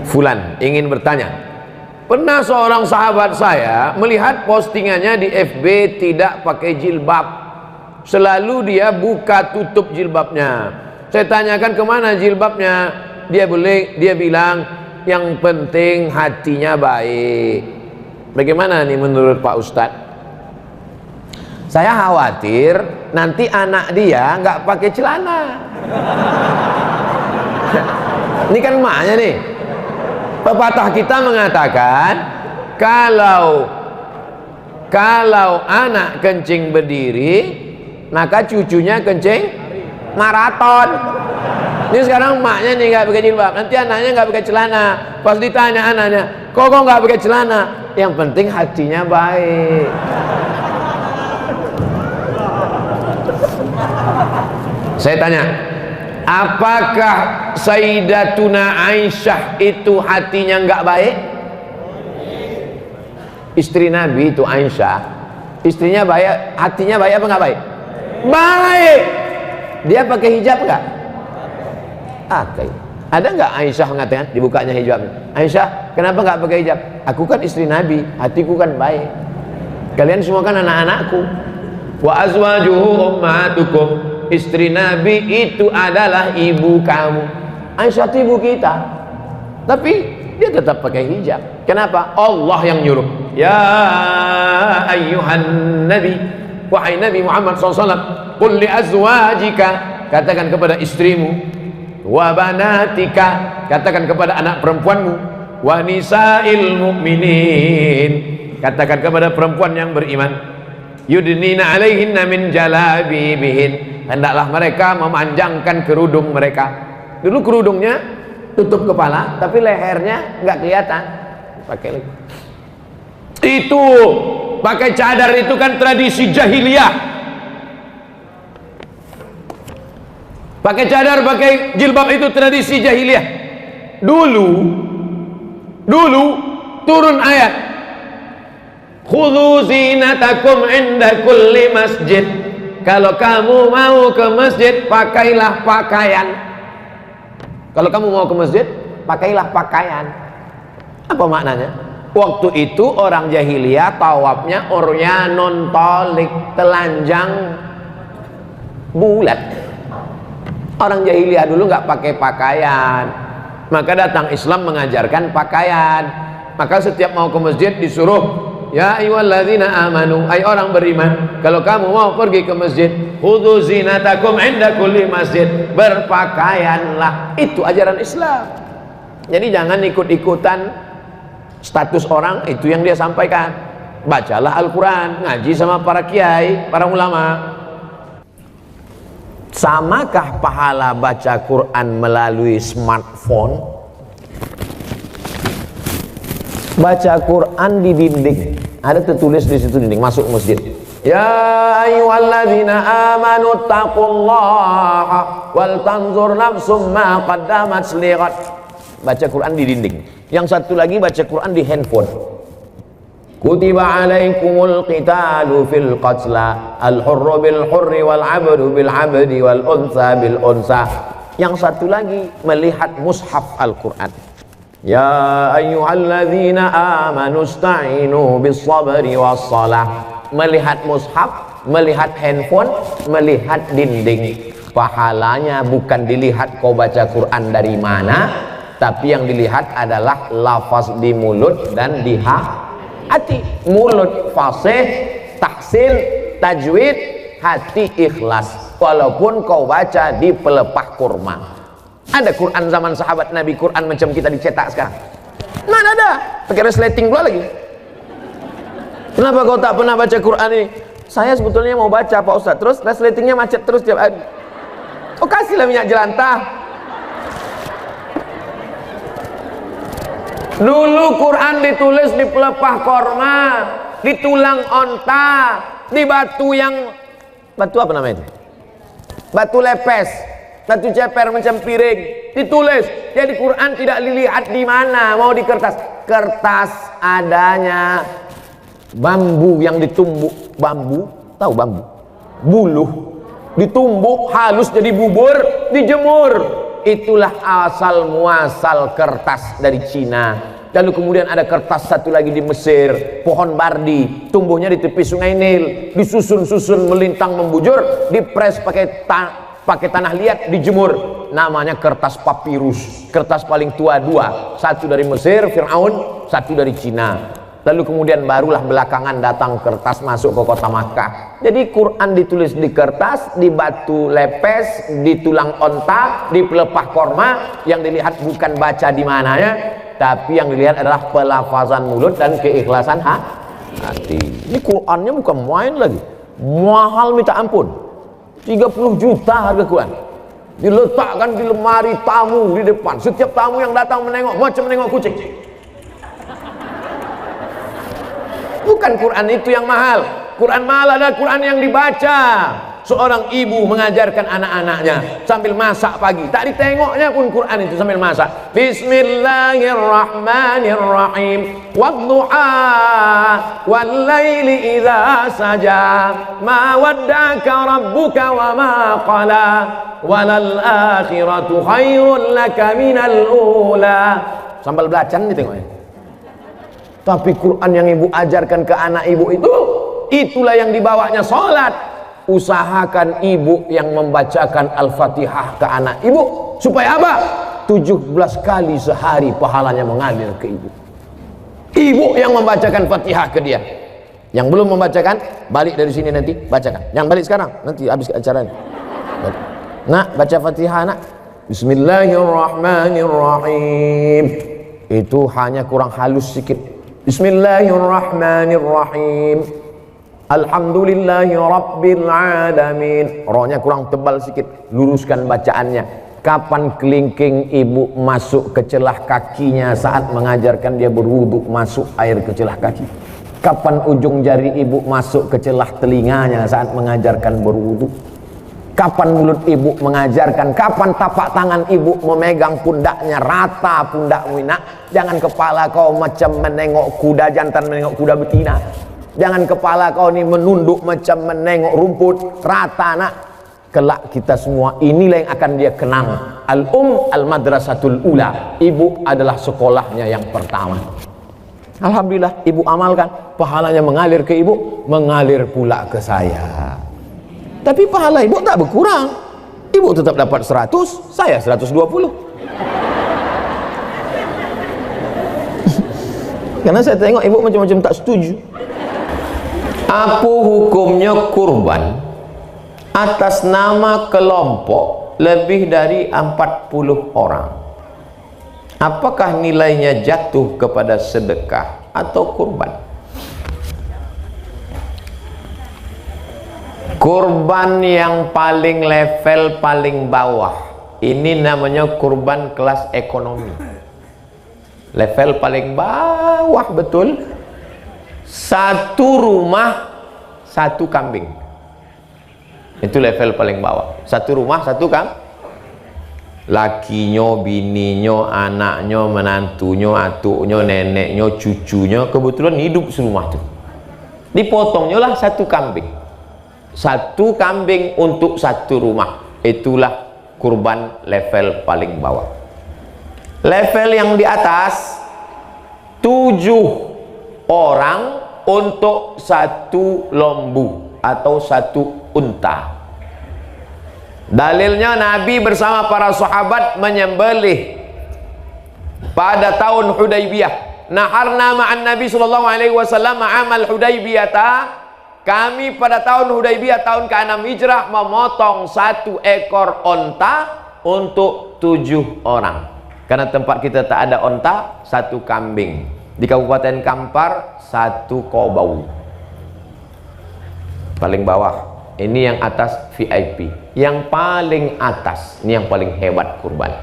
Fulan ingin bertanya, pernah seorang sahabat saya melihat postingannya di FB tidak pakai jilbab, selalu dia buka tutup jilbabnya. Saya tanyakan kemana jilbabnya, dia bilang yang penting hatinya baik. Bagaimana nih menurut Pak Ustadz? Saya khawatir nanti anak dia nggak pakai celana. Ini kan emaknya nih. Pepatah kita mengatakan kalau anak kencing berdiri, maka cucunya kencing maraton. Ini sekarang emaknya nih nggak pakai jilbab, nanti anaknya nggak pakai celana. Pas ditanya anaknya, kok nggak pakai celana? Yang penting hatinya baik. Saya tanya, apakah Sayyidatuna Aisyah itu hatinya nggak baik? Istri Nabi itu Aisyah, istrinya baik, hatinya baik apa nggak baik? Baik. Dia pakai hijab nggak? Oke. Ada nggak Aisyah mengatakan dibukanya hijabnya? Aisyah, kenapa nggak pakai hijab? Aku kan istri Nabi, hatiku kan baik. Kalian semua kan anak-anakku. Wa azwajuhu ummatukum. Istri Nabi itu adalah ibu kamu. Aisyah itu ibu kita, tapi dia tetap pakai hijab. Kenapa? Allah yang nyuruh. Ya ayyuhan nabi, wahai Nabi Muhammad SAW, qul li azwajika, katakan kepada istrimu, wa banatika, katakan kepada anak perempuanmu, wa nisa'il mu'minin, katakan kepada perempuan yang beriman, yudnina alaihinna min jalabibihin, hendaklah mereka memanjangkan kerudung mereka. Dulu kerudungnya tutup kepala, tapi lehernya nggak kelihatan. Pakai lagi. Itu pakai cadar itu kan tradisi jahiliyah. Pakai cadar, pakai jilbab itu tradisi jahiliyah. Dulu turun ayat, khudhu zinatakum inda kulli masjid. Kalau kamu mau ke masjid, pakailah pakaian. Kalau kamu mau ke masjid, pakailah pakaian. Apa maknanya? Waktu itu orang jahiliyah tawafnya uryanun tolik, telanjang bulat. Orang jahiliyah dulu nggak pakai pakaian. Maka datang Islam mengajarkan pakaian. Maka setiap mau ke masjid disuruh, ya ayyuhalladzina amanu, ay orang beriman, kalau kamu mau pergi ke masjid, khudhu zinatakum inda kulli masjid, berpakaianlah. Itu ajaran Islam. Jadi jangan ikut-ikutan status orang, itu yang dia sampaikan. Bacalah Al-Quran, ngaji sama para kiai, para ulama. Samakah pahala baca Quran melalui smartphone? Baca Quran di dinding, ada tertulis di situ dinding, masuk masjid. Ya ayyuhalladzina amanu taqullaha wal tanzur nafsum ma qaddamat lighad. Baca Quran di dinding. Yang satu lagi baca Quran di handphone. Kutiba alaikumul qitalu fil qatla, al hurru bil hurri wal abdu bil abdi wal unsa bil unsa. Yang satu lagi melihat mushaf Al-Quran. Ya ayyuhalladzina amanu ista'inu bis sabri was salah. Melihat mushaf, melihat handphone, melihat dinding. Pahalanya bukan dilihat kau baca Quran dari mana, tapi yang dilihat adalah lafaz di mulut dan di hati. Mulut fasih, tahsin, tajwid, hati ikhlas. Walaupun kau baca di pelepah kurma. Ada Quran zaman sahabat Nabi, Quran macam kita dicetak sekarang? Mana ada? Pakai resleting pula lagi. Kenapa kau tak pernah baca Quran ini? Saya sebetulnya mau baca Pak Ustaz, terus resletingnya macet terus tiap hari. Oh, kasihlah minyak jelantah. Dulu Quran ditulis di pelepah korma, di tulang onta, di batu yang, batu apa namanya itu? Batu lepes, batu ceper macam piring, ditulis. Jadi Quran tidak dilihat di mana, mau di kertas. Kertas adanya bambu yang ditumbuk, bambu, tahu bambu? Buluh, ditumbuk halus jadi bubur, dijemur. itulah asal muasal kertas dari Cina. Lalu kemudian ada kertas satu lagi di Mesir, pohon bardi, tumbuhnya di tepi sungai Nil, disusun-susun melintang membujur, dipres pakai tanah liat, dijemur, namanya kertas papirus. Kertas paling tua dua, satu dari Mesir, Fir'aun, satu dari Cina. Lalu kemudian barulah belakangan datang kertas masuk ke kota Makkah. Jadi Quran ditulis di kertas, di batu lepes, di tulang onta, di pelepah korma. Yang dilihat bukan baca di mananya, tapi yang dilihat adalah pelafazan mulut dan keikhlasan hati. Ini Qurannya bukan main lagi, mahal minta ampun. 30 juta harga Quran, diletakkan di lemari tamu di depan. Setiap tamu yang datang menengok macam menengok kucing. Bukan Quran itu yang mahal. Quran mahal adalah Quran yang dibaca. Seorang ibu mengajarkan anak-anaknya sambil masak pagi, tak ditengoknya pun Quran itu sambil masak. Bismillahirrahmanirrahim. Wadduha wal laili idza saja ma wadda'aka rabbuka wa ma qala walal akhiratu khairul laka minal ula. Sambal belacan ditengoknya. Tapi Quran yang ibu ajarkan ke anak ibu itu, itulah yang dibawanya sholat. Usahakan ibu yang membacakan Al-Fatihah ke anak ibu, supaya apa? 17 kali sehari pahalanya mengalir ke ibu. Ibu yang membacakan Fatihah ke dia. Yang belum membacakan, balik dari sini nanti bacakan. Yang balik sekarang, nanti habis acara ini. Nak, baca Fatihah nak. Bismillahirrahmanirrahim. Itu hanya kurang halus sedikit. Bismillahirrahmanirrahim. Alhamdulillahi Rabbil Alamin. Rohnya kurang tebal sedikit, luruskan bacaannya. Kapan kelingking ibu masuk ke celah kakinya saat mengajarkan dia berwudu, masuk air ke celah kaki? Kapan ujung jari ibu masuk ke celah telinganya saat mengajarkan berwudu? Kapan mulut ibu mengajarkan? Kapan tapak tangan ibu memegang pundaknya, rata pundakmu nak? Jangan kepala kau macam menengok kuda jantan menengok kuda betina. Jangan kepala kau ini menunduk macam menengok rumput, rata nak. Kelak kita semua inilah yang akan dia kenang. Al-madrasatul ula. Ibu adalah sekolahnya yang pertama. Alhamdulillah ibu amalkan, pahalanya mengalir ke ibu, mengalir pula ke saya. Tapi pahala ibu tak berkurang. Ibu tetap dapat 100, saya 120. Karena saya tengok ibu macam-macam tak setuju. Apa hukumnya kurban atas nama kelompok lebih dari 40 orang? Apakah nilainya jatuh kepada sedekah atau kurban? Kurban yang paling level paling bawah ini namanya kurban kelas ekonomi. Level paling bawah betul. Satu rumah satu kambing. Itu level paling bawah. Satu rumah satu lakinya, bininya, anaknya, menantunya, atuknya, neneknya, cucunya kebetulan hidup serumah tuh. Dipotongnya lah satu kambing. Satu kambing untuk satu rumah. Itulah kurban level paling bawah. Level yang di atas 7 orang untuk satu lembu atau satu unta. Dalilnya Nabi bersama para sahabat menyembelih pada tahun Hudaybiyah. Naharna ma'an Nabi sallallahu alaihi wasallam amal Hudaybiyah. Kami pada tahun Hudaybiyah tahun ke-6 Hijrah memotong satu ekor onta untuk 7 orang. Karena tempat kita tak ada onta, satu kambing. Di Kabupaten Kampar satu kobau. Paling bawah ini yang atas VIP. Yang paling atas ini yang paling hebat kurban.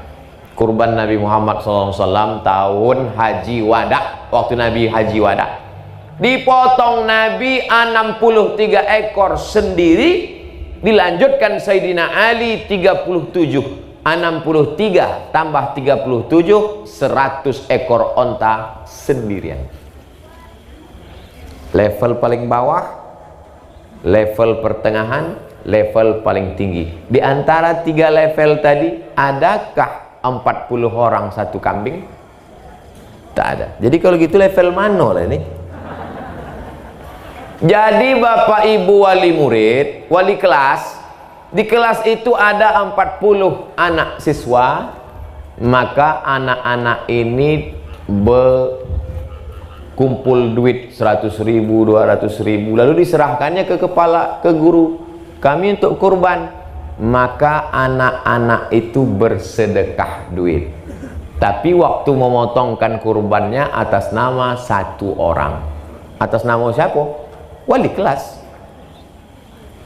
Kurban Nabi Muhammad SAW tahun Haji Wada. Waktu Nabi Haji Wada dipotong Nabi 63 ekor sendiri, dilanjutkan Sayyidina Ali 37. 63 tambah 37 100 ekor onta sendirian. Level paling bawah, level pertengahan, level paling tinggi. Di antara 3 level tadi, adakah 40 orang satu kambing? Tak ada. Jadi kalau gitu level mana lah ini? Jadi Bapak Ibu wali murid, wali kelas, di kelas itu ada 40 anak siswa, maka anak-anak ini berkumpul duit 100.000, 200.000, lalu diserahkannya ke guru kami untuk kurban. Maka anak-anak itu bersedekah duit, tapi waktu memotongkan kurbannya atas nama 1 orang. Atas nama siapa? Wali kelas.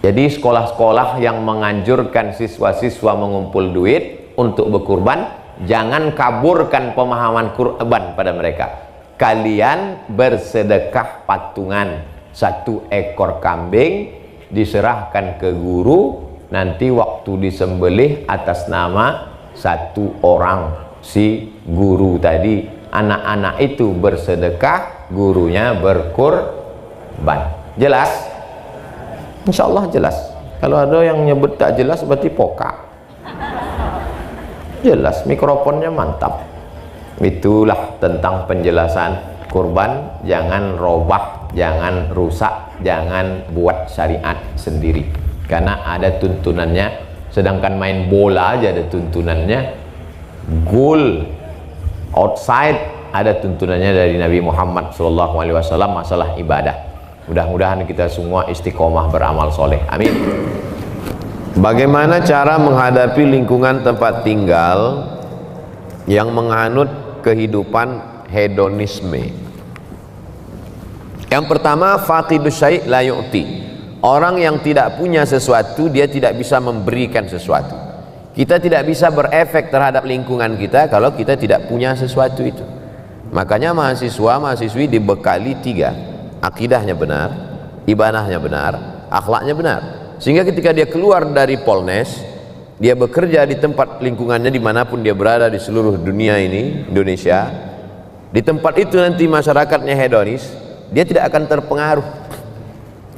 Jadi sekolah-sekolah yang menganjurkan siswa-siswa mengumpul duit untuk berkurban, jangan kaburkan pemahaman kurban pada mereka. Kalian bersedekah patungan 1 ekor kambing, diserahkan ke guru, nanti waktu disembelih atas nama 1 orang si guru tadi. Anak-anak itu bersedekah, gurunya berkurban. Jelas? Insya Allah jelas. Kalau ada yang nyebut tak jelas berarti poka. Jelas, mikrofonnya mantap. Itulah tentang penjelasan kurban. Jangan robah, jangan rusak, jangan buat syariat sendiri, karena ada tuntunannya. Sedangkan main bola aja ada tuntunannya, goal outside ada tuntunannya dari Nabi Muhammad SAW masalah ibadah. Mudah-mudahan kita semua istiqomah beramal soleh, amin. Bagaimana cara menghadapi lingkungan tempat tinggal yang menganut kehidupan hedonisme? Yang pertama, faqidus syai' la yu'ti. Orang yang tidak punya sesuatu, dia tidak bisa memberikan sesuatu. Kita tidak bisa berefek terhadap lingkungan kita kalau kita tidak punya sesuatu itu. Makanya mahasiswa, mahasiswi dibekali 3. Akidahnya benar, ibadahnya benar, akhlaknya benar. Sehingga ketika dia keluar dari Polnes, dia bekerja di tempat lingkungannya dimanapun dia berada di seluruh dunia ini, Indonesia, di tempat itu nanti masyarakatnya hedonis, dia tidak akan terpengaruh.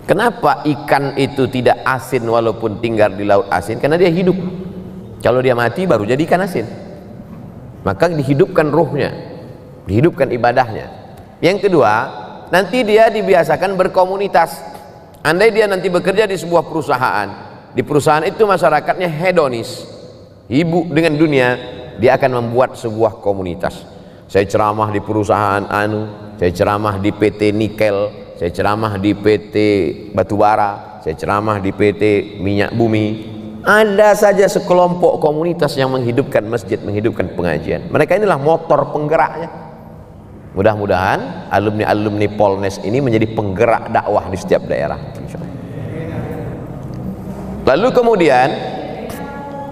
Kenapa ikan itu tidak asin walaupun tinggal di laut asin? Karena dia hidup. Kalau dia mati baru jadi ikan asin. Maka dihidupkan ruhnya, dihidupkan ibadahnya. Yang kedua, nanti dia dibiasakan berkomunitas. Andai dia nanti bekerja di sebuah perusahaan, di perusahaan itu masyarakatnya hedonis, sibuk dengan dunia, dia akan membuat sebuah komunitas. Saya ceramah di perusahaan anu, saya ceramah di PT Nikel, saya ceramah di PT Batubara, saya ceramah di PT Minyak Bumi. Ada saja sekelompok komunitas yang menghidupkan masjid, menghidupkan pengajian. Mereka inilah motor penggeraknya. Mudah-mudahan alumni-alumni Polnes ini menjadi penggerak dakwah di setiap daerah. Lalu kemudian,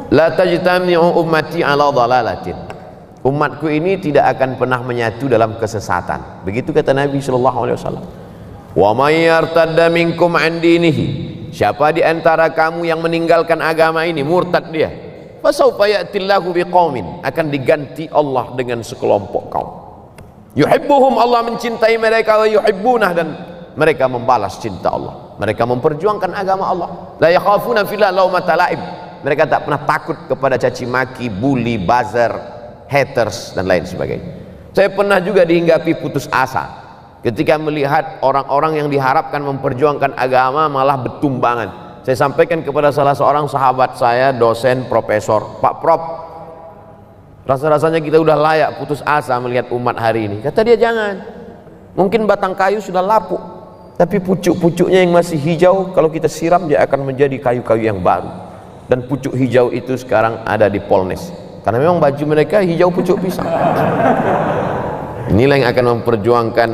la tajtami'u ummati ala dhalalatin. Umatku ini tidak akan pernah menyatu dalam kesesatan. Begitu kata Nabi sallallahu alaihi wasallam. Wa may yartadda minkum an dinihi. Siapa di antara kamu yang meninggalkan agama ini, murtad dia, fasawfa ya'tillahu biqaumin, akan diganti Allah dengan sekelompok kaum. Yuhibbuhum, Allah mencintai mereka, wa yuhibbunah, dan mereka membalas cinta Allah. Mereka memperjuangkan agama Allah. La yakhafuna fillah laumata laim. Mereka tak pernah takut kepada caci maki, bully, buzzer, haters dan lain sebagainya. Saya pernah juga dihinggapi putus asa ketika melihat orang-orang yang diharapkan memperjuangkan agama malah bertumbangan. Saya sampaikan kepada salah seorang sahabat saya, dosen, profesor, Pak Prof, rasa-rasanya kita udah layak putus asa melihat umat hari ini. Kata dia, jangan. Mungkin batang kayu sudah lapuk, tapi pucuk-pucuknya yang masih hijau, kalau kita siram dia akan menjadi kayu-kayu yang baru. Dan pucuk hijau itu sekarang ada di Polnes, karena memang baju mereka hijau pucuk pisang. Inilah yang akan memperjuangkan,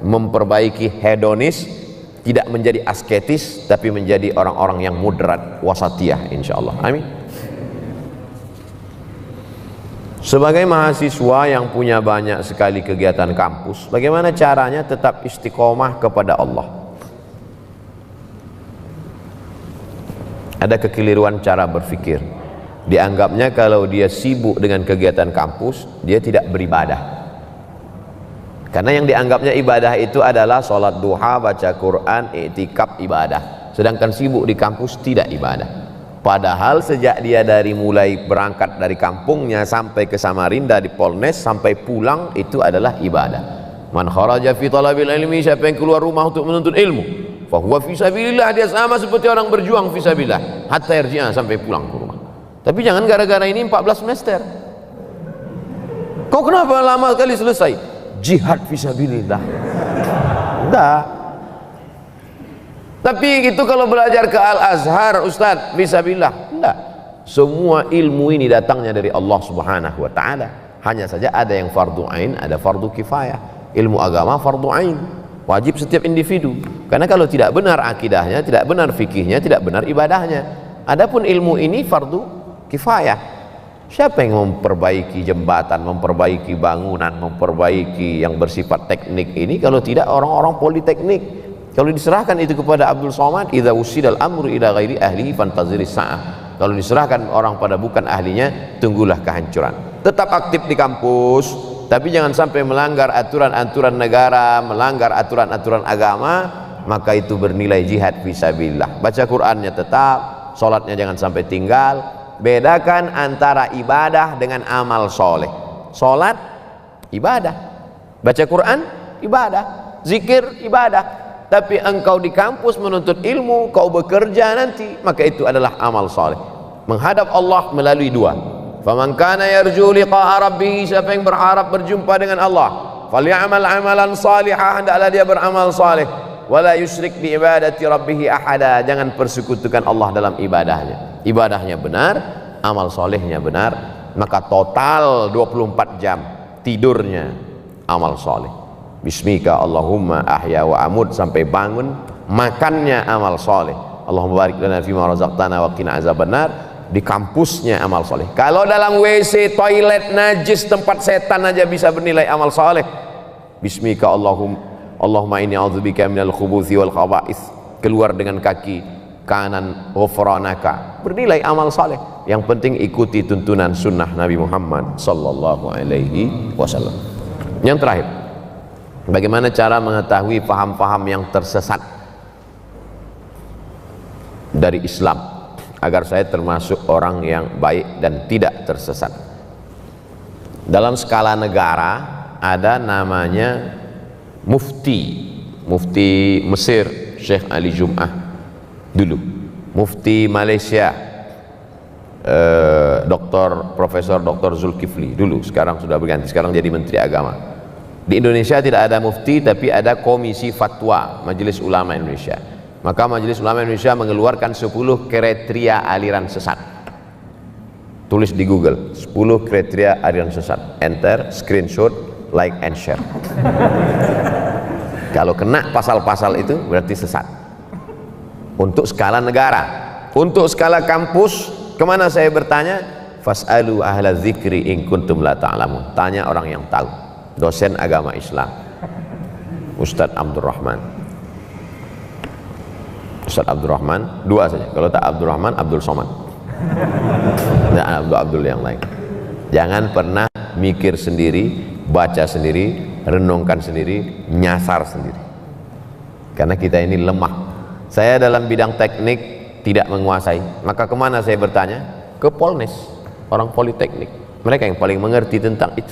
memperbaiki hedonis, tidak menjadi asketis, tapi menjadi orang-orang yang moderat, wasatiyah, insyaallah. Amin. Sebagai mahasiswa yang punya banyak sekali kegiatan kampus, bagaimana caranya tetap istiqomah kepada Allah? Ada kekeliruan cara berpikir. Dianggapnya kalau dia sibuk dengan kegiatan kampus, dia tidak beribadah. Karena yang dianggapnya ibadah itu adalah sholat duha, baca Quran, i'tikaf, ibadah. sedangkan sibuk di kampus tidak ibadah. Padahal sejak dia dari mulai berangkat dari kampungnya sampai ke Samarinda di Polnes sampai pulang itu adalah ibadah. Man kharaja fi talabil ilmi, siapa yang keluar rumah untuk menuntut ilmu, fa huwa fi sabilillah, dia sama seperti orang berjuang fi sabilillah hatta yarji'a, sampai pulang ke rumah. Tapi jangan gara-gara ini 14 semester. Kau kenapa lama kali selesai? Jihad fi sabilillah. Enggak. Tapi itu kalau belajar ke Al-Azhar, Ustaz, fisabilillah. Enggak. Semua ilmu ini datangnya dari Allah Subhanahu wa taala. Hanya saja ada yang fardu ain, ada fardu kifayah. Ilmu agama fardu ain, wajib setiap individu. Karena kalau tidak benar akidahnya, tidak benar fikihnya, tidak benar ibadahnya. Adapun ilmu ini fardu kifayah. Siapa yang memperbaiki jembatan, memperbaiki bangunan, memperbaiki yang bersifat teknik ini kalau tidak orang-orang politeknik? Kalau diserahkan itu kepada Abdul Somad, idza usidal amru ila ghairi ahlihi fantaziris sa'ah. Kalau diserahkan orang pada bukan ahlinya, tunggulah kehancuran. Tetap aktif di kampus, tapi jangan sampai melanggar aturan-aturan negara, melanggar aturan-aturan agama, maka itu bernilai jihad fisabilillah. Baca Qur'annya tetap, sholatnya jangan sampai tinggal. Bedakan antara ibadah dengan amal soleh. Sholat ibadah, baca Quran ibadah, zikir ibadah. Tapi engkau di kampus menuntut ilmu, kau bekerja nanti, maka itu adalah amal soleh. Menghadap Allah melalui dua. Faman kana yarju liqa'a rabbih, siapa yang berharap berjumpa dengan Allah, falyamal amalan salihah, hendaklah dia beramal saleh. Wala yusyrik bi ibadati rabbih ahada, jangan persekutukan Allah dalam ibadahnya. Ibadahnya benar, amal solehnya benar, maka total 24 jam tidurnya amal soleh. Bismika Allahumma ahya wa amut, sampai bangun makannya amal soleh. Allahumma barik lana fima razaqtana wa qina azabannar. Di kampusnya amal soleh. Kalau dalam WC, toilet najis, tempat setan aja bisa bernilai amal soleh. Bismika Allahumma inni a'udzubika minal khubuthi wal khaba'ith, keluar dengan kaki kanan, ghufranaka, bernilai amal soleh. Yang penting ikuti tuntunan sunnah Nabi Muhammad sallallahu alaihi wasallam. Yang terakhir, bagaimana cara mengetahui paham-paham yang tersesat dari Islam agar saya termasuk orang yang baik dan tidak tersesat? Dalam skala negara ada namanya mufti Mesir Syekh Ali Jum'ah dulu, mufti Malaysia Profesor Dr. Zulkifli dulu, sekarang sudah berganti, sekarang jadi Menteri Agama. Di Indonesia tidak ada mufti, tapi ada Komisi Fatwa Majelis Ulama Indonesia. Maka Majelis Ulama Indonesia mengeluarkan 10 kriteria aliran sesat. Tulis di Google 10 kriteria aliran sesat, enter, screenshot, like and share. Kalau kena pasal-pasal itu berarti sesat. Untuk skala negara. Untuk skala kampus, kemana saya bertanya? Fas'alu ahla dzikri in kuntum la ta'lamun. Tanya orang yang tahu. Dosen agama Islam Ustadz Abdurrahman, Ustadz Abdurrahman, dua saja. Kalau tak Abdurrahman, Abdul Somad, dan Abdul yang lain. Jangan pernah mikir sendiri, baca sendiri, renungkan sendiri, nyasar sendiri, karena kita ini lemah. Saya dalam bidang teknik tidak menguasai, maka kemana saya bertanya? Ke Polnes, orang politeknik. Mereka yang paling mengerti tentang itu.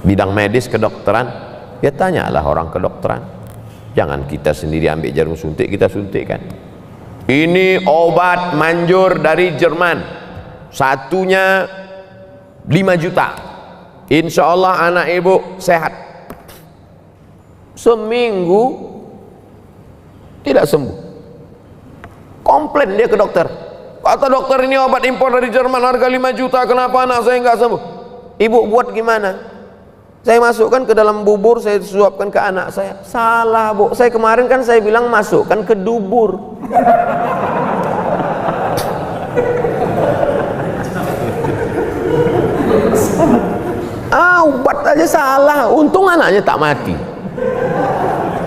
Bidang medis, kedokteran, ya tanyalah orang kedokteran. Jangan kita sendiri ambil jarum suntik, kita suntikkan. Ini obat manjur dari Jerman, satunya 5 juta. Insya Allah anak ibu sehat. Seminggu tidak sembuh. Komplain dia ke dokter. Kata dokter, ini obat impor dari Jerman harga 5 juta, kenapa anak saya nggak sembuh? Ibu buat gimana? Saya masukkan ke dalam bubur, saya suapkan ke anak saya. Salah, Bu. Saya kemarin kan saya bilang masukkan ke dubur. Obat aja salah. Untung anaknya tak mati.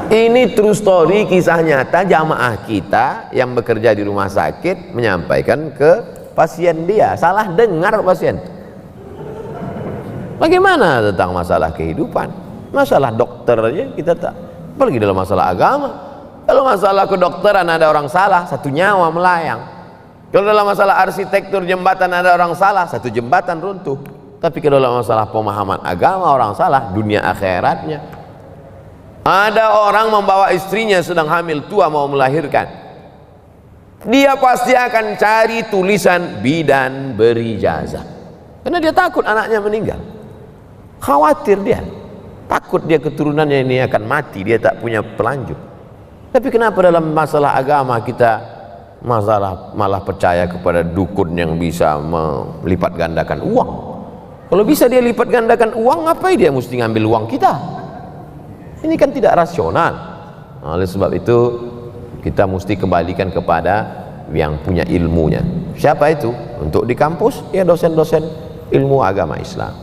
Ini true story, kisah nyata jamaah kita yang bekerja di rumah sakit menyampaikan ke pasien dia. Salah dengar pasien. Bagaimana tentang masalah kehidupan, masalah dokter aja kita tak, apalagi dalam masalah agama. Kalau masalah kedokteran ada orang salah, satu nyawa melayang. Kalau dalam masalah arsitektur jembatan ada orang salah, satu jembatan runtuh. Tapi kalau dalam masalah pemahaman agama orang salah, dunia akhiratnya. Ada orang membawa istrinya sedang hamil tua mau melahirkan, dia pasti akan cari tulisan bidan berijazah, karena dia takut anaknya meninggal. Khawatir dia, takut dia keturunannya ini akan mati, dia tak punya pelanjut. Tapi kenapa dalam masalah agama kita malah percaya kepada dukun yang bisa melipat gandakan uang? Kalau bisa dia lipat gandakan uang, ngapain dia mesti ngambil uang kita? Ini kan tidak rasional. Oleh sebab itu kita mesti kembalikan kepada yang punya ilmunya. Siapa itu? Untuk di kampus ya dosen-dosen ilmu agama Islam.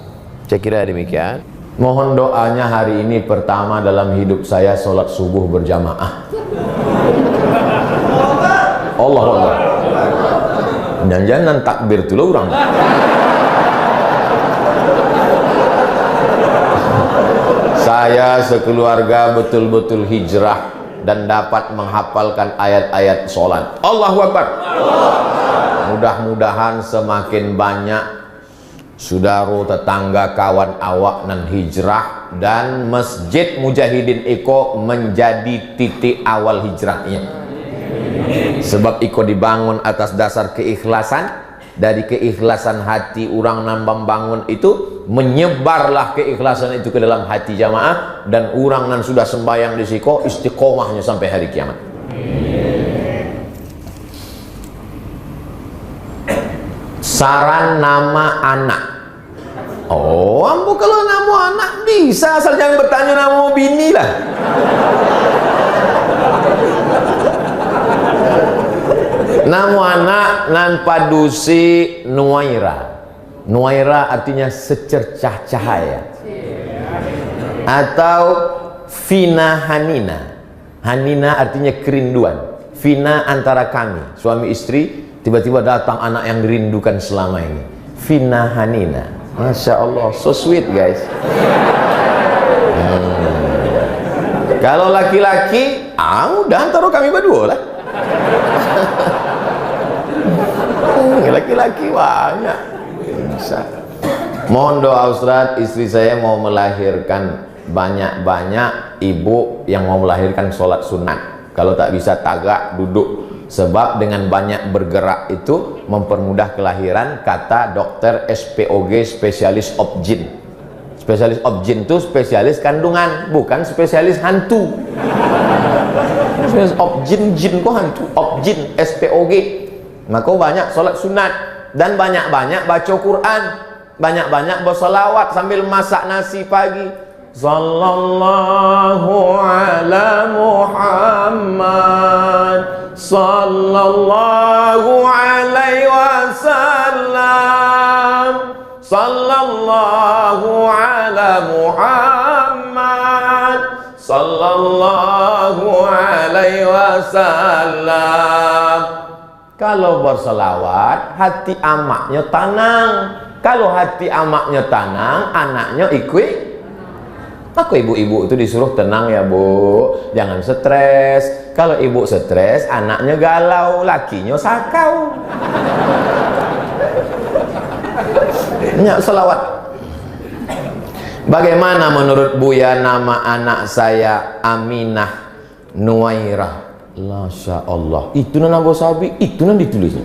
Saya kira demikian. Mohon doanya hari ini pertama dalam hidup saya sholat subuh berjamaah. Allah Allah. Jangan takbir tu lah orang. Saya sekeluarga betul-betul hijrah dan dapat menghafalkan ayat-ayat sholat. Allahu Akbar. Mudah-mudahan semakin banyak saudara, tetangga, kawan awak nan hijrah, dan Masjid Mujahidin Iko menjadi titik awal hijrahnya. Sebab Iko dibangun atas dasar keikhlasan. Dari keikhlasan hati orang nan membangun itu, menyebarlah keikhlasan itu ke dalam hati jamaah, dan orang nan sudah sembahyang di siko istiqomahnya sampai hari kiamat. Saran nama anak. Oh, ambo kalau nama anak bisa, asal jangan bertanya nama bini lah. Nama anak nan padusi Nuwaira. Nuwaira artinya secercah cahaya, atau Fina Hanina. Hanina artinya kerinduan. Fina antara kami, suami istri, tiba-tiba datang anak yang dirindukan selama ini. Fina Hanina. Masya Allah, so sweet guys. Kalau laki-laki, udah antara kami berdua lah. Laki-laki banyak bisa. Mohon doa Ustaz, istri saya mau melahirkan, banyak-banyak ibu yang mau melahirkan sholat sunat. Kalau tak bisa tagak, duduk. Sebab dengan banyak bergerak itu mempermudah kelahiran, kata dokter SPOG, spesialis obgyn. Spesialis obgyn itu spesialis kandungan, bukan spesialis hantu. Spesialis obgyn, jin kok hantu. Obgyn, SPOG. Maka banyak sholat sunat, dan banyak-banyak baca Quran, banyak-banyak bersalawat sambil masak nasi pagi. Sallallahu ala Muhammad, sallallahu alaihi wasallam, sallallahu ala Muhammad, sallallahu alaihi wasallam. Kalau berselawat, hati amaknya tenang. Kalau hati amaknya tenang, anaknya ikut. Maka ibu-ibu itu disuruh tenang ya bu, jangan stres. Kalau ibu stres, anaknya galau, lakinya sakau. Banyak selawat. Bagaimana menurut Buya nama anak saya Aminah Nuwairah? Masya Allah, itu nan Ambo Sabik, itu nan ditulis.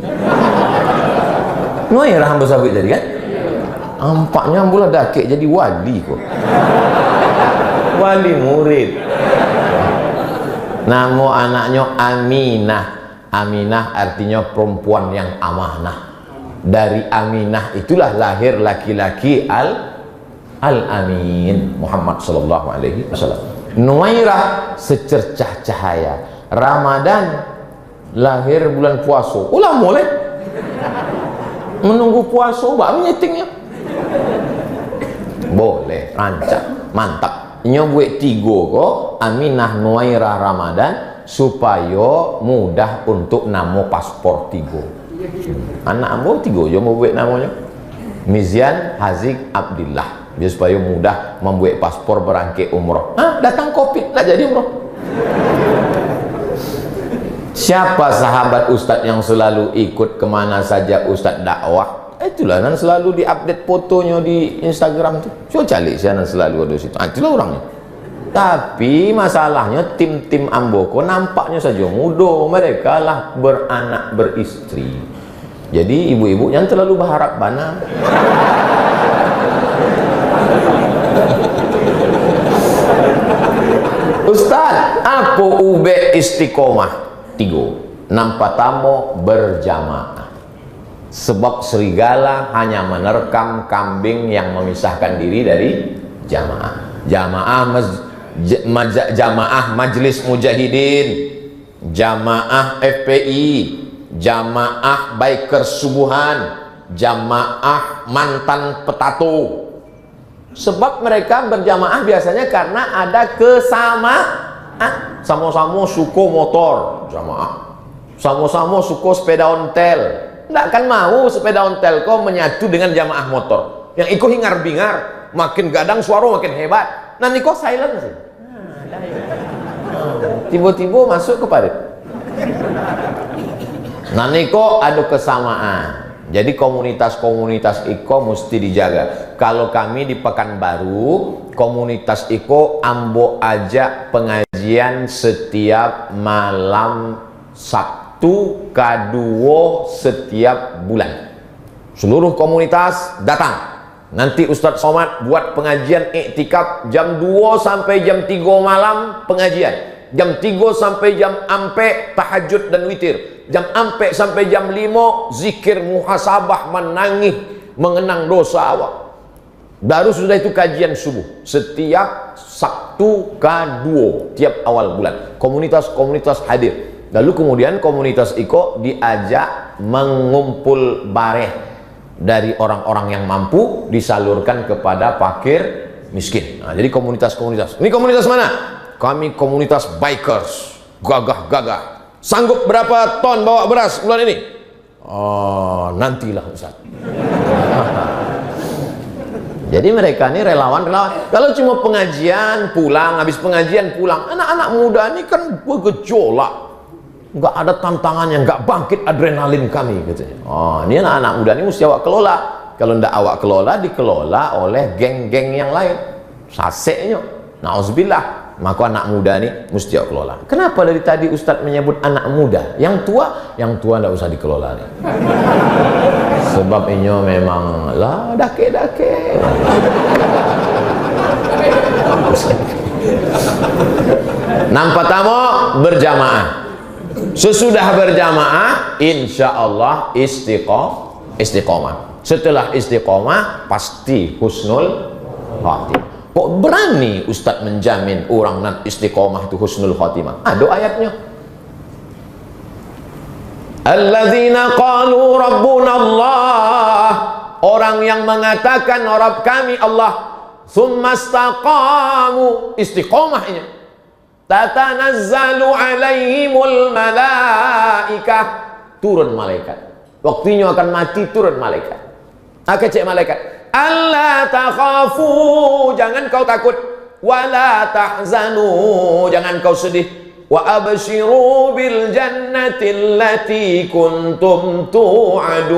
Nuwairah Ambo Sabik tadi kan? Ampaknya Ambo lah dakik jadi wali kok. Wali murid. Nama anaknya Aminah. Aminah artinya perempuan yang amanah. Dari Aminah itulah lahir laki-laki Al-Amin Muhammad sallallahu alaihi wasallam. Nuwairah secercah cahaya. Ramadan lahir bulan puasa. Ulah boleh menunggu puasa bak menyetingnya. Boleh, rancak, mantap. Nyobuat 3 kok Aminah Nuwairah Ramadan supaya mudah untuk nama paspor 3. Anak ambo 3 je mau buat namanya. Mizian Hazik Abdillah. Biar supaya mudah membuat paspor berangkit umroh. Datang Covid tak jadi umroh. Siapa sahabat Ustadz yang selalu ikut kemana saja Ustadz dakwah? Itulah nan selalu diupdate fotonya di Instagram tuh. Coba cari saya nan selalu ada situ. Itulah orangnya. Tapi masalahnya tim-tim Amboko nampaknya saja muda, mereka lah beranak beristri. Jadi ibu-ibu yang terlalu berharap bana. Ustaz, apa ube istiqomah? 3. Nampak tamu berjamaah. Sebab serigala hanya menerkam kambing yang memisahkan diri dari jamaah. Jamaah Majelis Mujahidin, jamaah FPI, jamaah Bikers Subuhan, jamaah mantan petato. Sebab mereka berjamaah biasanya karena ada kesamaan. Sama-sama suka motor, jamaah. Sama-sama suka sepeda ontel. Tidak akan mau sepeda ontel kau menyatu dengan jamaah motor. Yang ikut hingar-bingar, makin gadang suara makin hebat. Nanti kau silent sih. Tiba-tiba masuk ke parit. Nanti kau ada kesamaan. Jadi komunitas-komunitas Iko mesti dijaga. Kalau kami di Pekanbaru, komunitas Iko ambo ajak pengajian setiap malam Sabtu kedua setiap bulan. Seluruh komunitas datang. Nanti Ustadz Somad buat pengajian iktikaf jam 2 sampai jam 3 malam pengajian. Jam 3 sampai jam ampe tahajud dan witir. Jam ampe sampai jam 5 zikir muhasabah, menangis mengenang dosa awak. Baru sudah itu kajian subuh setiap Sabtu kedua tiap awal bulan. Komunitas-komunitas hadir. Lalu kemudian komunitas Iko diajak mengumpul bareh dari orang-orang yang mampu disalurkan kepada fakir miskin. Nah, jadi komunitas-komunitas. Ini komunitas mana? Kami komunitas bikers, gagah-gagah. Sanggup berapa ton bawa beras bulan ini? Oh, nantilah Ustaz. Jadi mereka ini relawan-relawan. Kalau cuma pengajian pulang, habis pengajian pulang, anak-anak muda ini kan bergejolak. Nggak ada tantangannya, nggak bangkit adrenalin kami katanya. Oh, ini anak-anak muda ini mesti awak kelola. Kalau ndak awak kelola, dikelola oleh geng-geng yang lain. Saseknya. Nauzubillah. Maka anak muda ini mesti awak kelola. Kenapa dari tadi Ustadz menyebut anak muda? Yang tua ndak usah dikelola nih. Sebab ini memang lah dake-dake. Nampak tamu berjamaah. Sesudah berjamaah, insya Allah istiqomah. Setelah istiqomah, pasti husnul khatimah. Kok berani Ustadz menjamin orang nan istiqomah itu husnul khatimah? Ada ayatnya. Alladzina qalu rabbuna Allah. Orang yang mengatakan Rabb kami Allah. Tsumma istaqamu. Istiqomah ini. Tatanazzalu alaihimul malaikah. Turun malaikat. Waktunya akan mati, turun malaikat. Akan cek malaikat. Allah takhafu, jangan kau takut. Wala tahzanu, jangan kau sedih. Wa abshiru bil jannati allati kuntum tu'adun.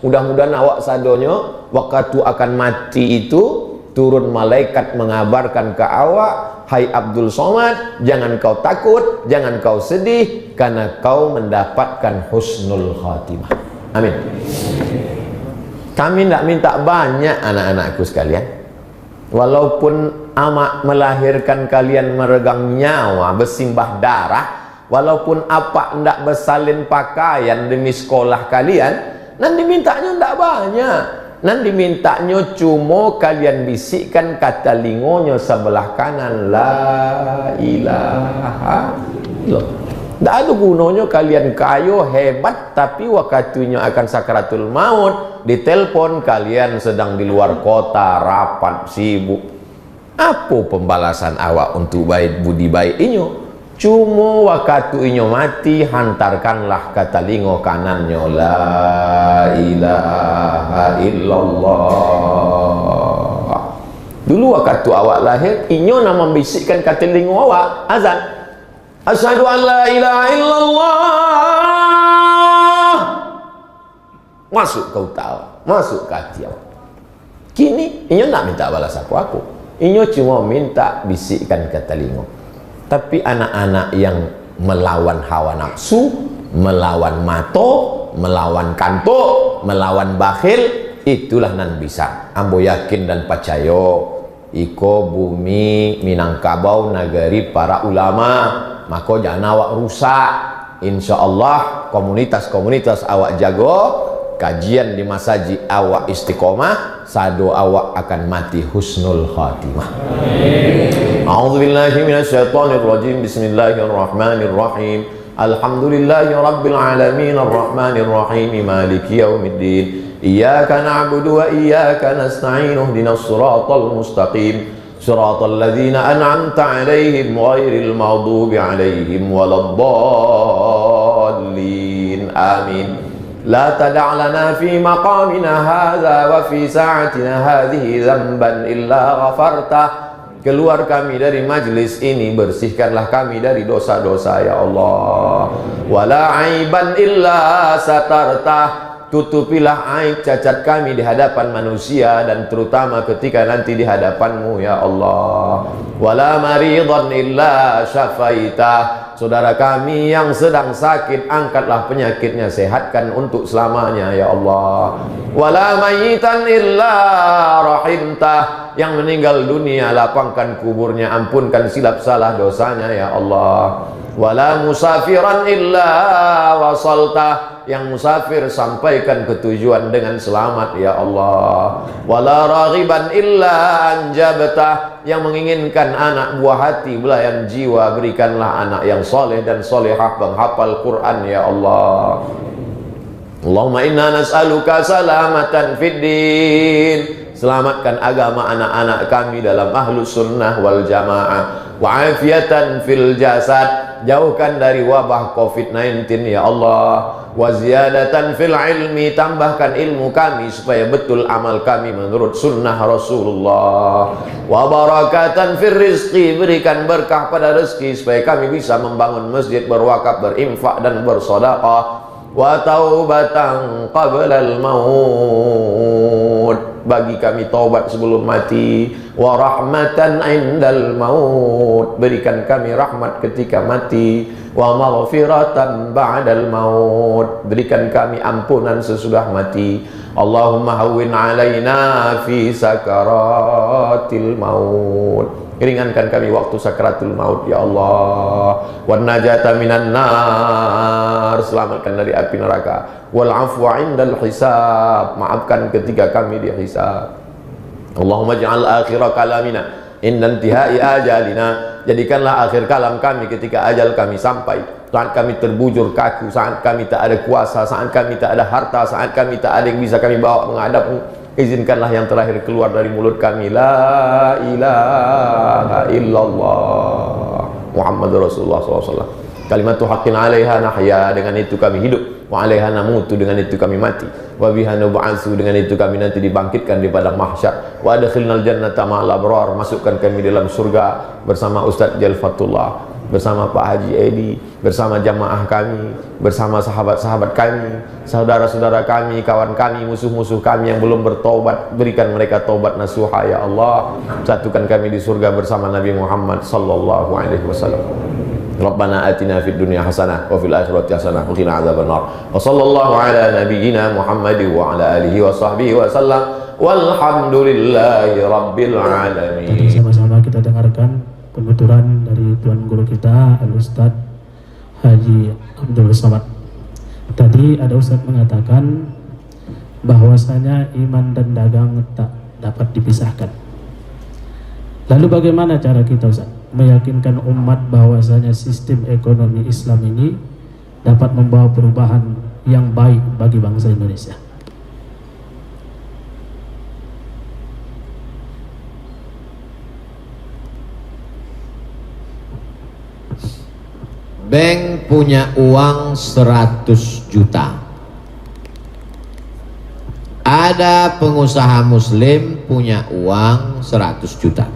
Mudah-mudahan awak sadonya waktu akan mati itu turun malaikat mengabarkan ke awak, hai Abdul Somad, jangan kau takut, jangan kau sedih, karena kau mendapatkan husnul khatimah. Amin. Kami tidak minta banyak anak-anakku sekalian. Walaupun amak melahirkan kalian meregang nyawa, bersimbah darah, walaupun apa tidak bersalin pakaian demi sekolah kalian, nanti mintanya tidak banyak. Nanti mintanya cuma kalian bisikkan kata lingonya sebelah kanan, la ilaha illallah. Tidak ada gunanya kalian kayo hebat, tapi waktunya akan sakaratul maut, ditelepon kalian sedang di luar kota, rapat, sibuk. Apa pembalasan awak untuk baik budi baik inyo? Cuma waktu inyo mati, hantarkanlah kata lingo kanannya, la ilaha illallah. Dulu waktu awak lahir, inyo nama bisikkan kata lingo awak, azan. Asyhadu an la ilaha illallah. Masuk kau tahu, masuk ke hati aku. Kini inyo nak minta balas aku. Inyo cuma minta bisikkan ke telinga. Tapi anak-anak yang melawan hawa nafsu, melawan mato, melawan kantuk, melawan bakhil, itulah nan bisa. Ambo yakin dan percaya iko bumi Minangkabau negeri para ulama, maka jangan awak rusak. Insya Allah komunitas-komunitas awak jago, kajian di masjid awak istiqomah, sado awak akan mati husnul khatimah. A'udzubillahi minasyaitonirrajim. Bismillahirrahmanirrahim. Alhamdulillahi rabbil alamin arrahmanir rahim maliki yaumiddin. Iyyaka na'budu wa iyyaka nasta'in ihdinas siratal mustaqim. Siratal ladzina an'amta 'alaihim ghairil maghdubi 'alaihim waladdallin. Amin. La tada' lana fi maqamina hadza wa fi sa'atina hadhihi dzamban illa ghafartah. Keluar kami dari majlis ini, bersihkanlah kami dari dosa-dosa ya Allah. Wala aiban illa satartah. Tutupilah aib cacat kami di hadapan manusia dan terutama ketika nanti di hadapanmu ya Allah. Wala maridan illa syafaitah. Saudara kami yang sedang sakit, angkatlah penyakitnya, sehatkan untuk selamanya ya Allah. Wala mayitan illa rahimtah. Yang meninggal dunia, lapangkan kuburnya, ampunkan silap salah dosanya ya Allah. Wala musafiran illa wasaltah. Yang musafir sampaikan ke tujuan dengan selamat ya Allah. Wala raghiban illa anjabtah. Yang menginginkan anak buah hati, belayan jiwa, berikanlah anak yang soleh dan solehah, penghafal Quran ya Allah. Allahumma inna nas'aluka salamatan fid din. Selamatkan agama anak-anak kami dalam ahlus sunnah wal jamaah. Wa afiatan fil jasad. Jauhkan dari wabah COVID-19 ya Allah. Wa ziyadatan fil ilmi. Tambahkan ilmu kami supaya betul amal kami menurut sunnah Rasulullah. Wa barakatan fil rizqi. Berikan berkah pada rezeki supaya kami bisa membangun masjid, berwakaf, berinfak dan bersedekah. Wa taubatan qablal maut. Bagi kami taubat sebelum mati. Wa rahmatan indal maut. Berikan kami rahmat ketika mati. Wa maghfiratan ba'dal maut. Berikan kami ampunan sesudah mati. Allahumma hawwin alaina fi sakaratil maut. Ringankan kami waktu sakaratul maut ya Allah. Wan najata minan nar. Selamatkan dari api neraka. Wal afwa indal hisab. Maafkan ketika kami dihisab. Allahumma ja'al akhira kalamina inda intihai ajalina. Jadikanlah akhir kalam kami ketika ajal kami sampai. Saat kami terbujur kaku, saat kami tak ada kuasa, saat kami tak ada harta, saat kami tak ada yang bisa kami bawa menghadapmu. Izinkanlah yang terakhir keluar dari mulut kami, la ilaha illallah Muhammadur Rasulullah SAW. Kalimatu haqqin alaiha nahya. Dengan itu kami hidup. Wa alaiha namutu. Dengan itu kami mati. Wa biha nub'atsu. Dengan itu kami nanti dibangkitkan di padang mahsyar. Wa adkhilnal jannata ma'al abrar. Masukkan kami dalam surga bersama Ustaz Jalfatullah, bersama Pak Haji Edi, bersama jamaah kami, bersama sahabat-sahabat kami, saudara-saudara kami, kawan kami, musuh-musuh kami yang belum bertobat. Berikan mereka tobat nasuha ya Allah. Satukan kami di surga bersama Nabi Muhammad sallallahu alaihi wasallam. Rabbana atina fid dunya hasanah wa fil akhirati hasanah wa qina adzabannar. Wa sallallahu ala nabiyyina Muhammad wa ala alihi wa sahbihi wa sallam. Walhamdulillahi rabbil alamin. Sama-sama kita dengarkan penuturan dari Tuan Guru kita Al-Ustaz Haji Abdul Somad. Tadi ada Ustaz mengatakan bahwasanya iman dan dagang tak dapat dipisahkan. Lalu bagaimana cara kita Ustaz meyakinkan umat bahwasanya sistem ekonomi Islam ini dapat membawa perubahan yang baik bagi bangsa Indonesia? Bank punya uang 100 juta. Ada pengusaha muslim punya uang 100 juta.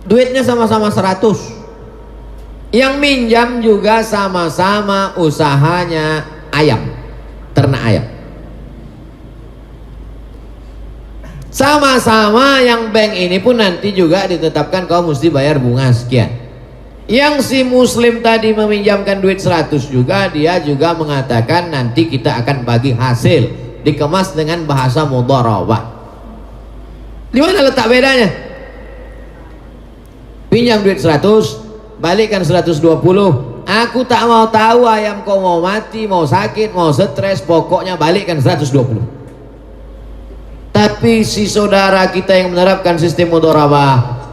Duitnya sama-sama 100. Yang minjam juga sama-sama usahanya ayam, ternak ayam. Sama-sama yang bank ini pun nanti juga ditetapkan kau mesti bayar bunga sekian. Yang si muslim tadi meminjamkan duit 100 juga, dia juga mengatakan nanti kita akan bagi hasil, dikemas dengan bahasa mudharabah. Di mana letak bedanya? Pinjam duit 100, balikkan 120. Aku tak mau tahu ayam kau mau mati, mau sakit, mau stres, pokoknya balikkan 120. Tapi si saudara kita yang menerapkan sistem mudharabah,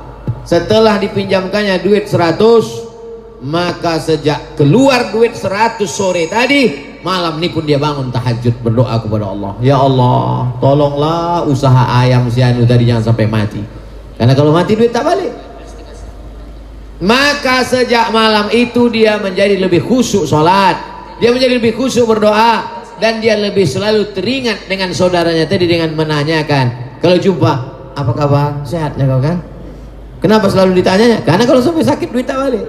setelah dipinjamkannya duit 100, maka sejak keluar duit 100 sore tadi, malam ini pun dia bangun tahajud berdoa kepada Allah, ya Allah tolonglah usaha ayam si anu tadi jangan sampai mati, karena kalau mati duit tak balik. Maka sejak malam itu dia menjadi lebih khusyuk sholat, dia menjadi lebih khusyuk berdoa, dan dia lebih selalu teringat dengan saudaranya tadi dengan menanyakan kalau jumpa, apa kabar, sehatnya kau kan? Kenapa selalu ditanyanya? Karena kalau sampai sakit duit tak balik.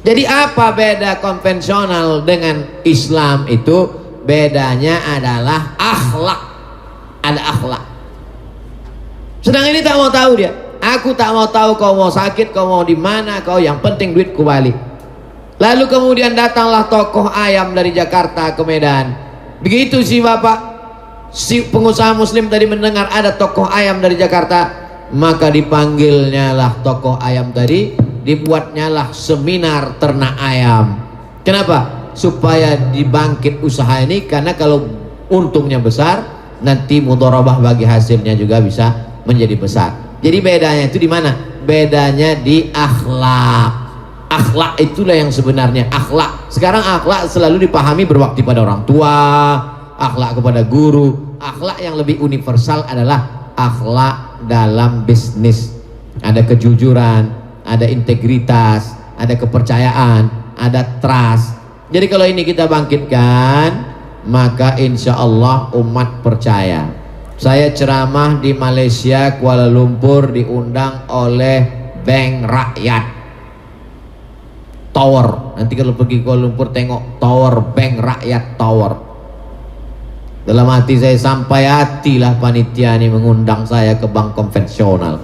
Jadi apa beda konvensional dengan Islam itu? Bedanya adalah akhlak. Ada akhlak. Sedang ini tak mau tahu dia. Aku tak mau tahu kau mau sakit, kau mau di mana, kau yang penting duitku balik. Lalu kemudian datanglah tokoh ayam dari Jakarta ke Medan. Begitu si bapak, si pengusaha muslim tadi mendengar ada tokoh ayam dari Jakarta, maka dipanggilnya lah tokoh ayam tadi, dibuatnya lah seminar ternak ayam. Kenapa? Supaya dibangkit usaha ini, karena kalau untungnya besar, nanti mudharabah bagi hasilnya juga bisa menjadi besar. Jadi bedanya itu di mana? Bedanya di akhlak. Akhlak itulah yang sebenarnya akhlak. Sekarang akhlak selalu dipahami berbakti pada orang tua, akhlak kepada guru. Akhlak yang lebih universal adalah akhlak dalam bisnis. Ada kejujuran, ada integritas, ada kepercayaan, ada trust. Jadi kalau ini kita bangkitkan, maka insya Allah umat percaya. Saya ceramah di Malaysia, Kuala Lumpur, diundang oleh Bank Rakyat Tower. Nanti kalau pergi Kuala Lumpur tengok Tower, Bank Rakyat Tower. Dalam hati saya sampai hatilah panitia ini mengundang saya ke bank konvensional,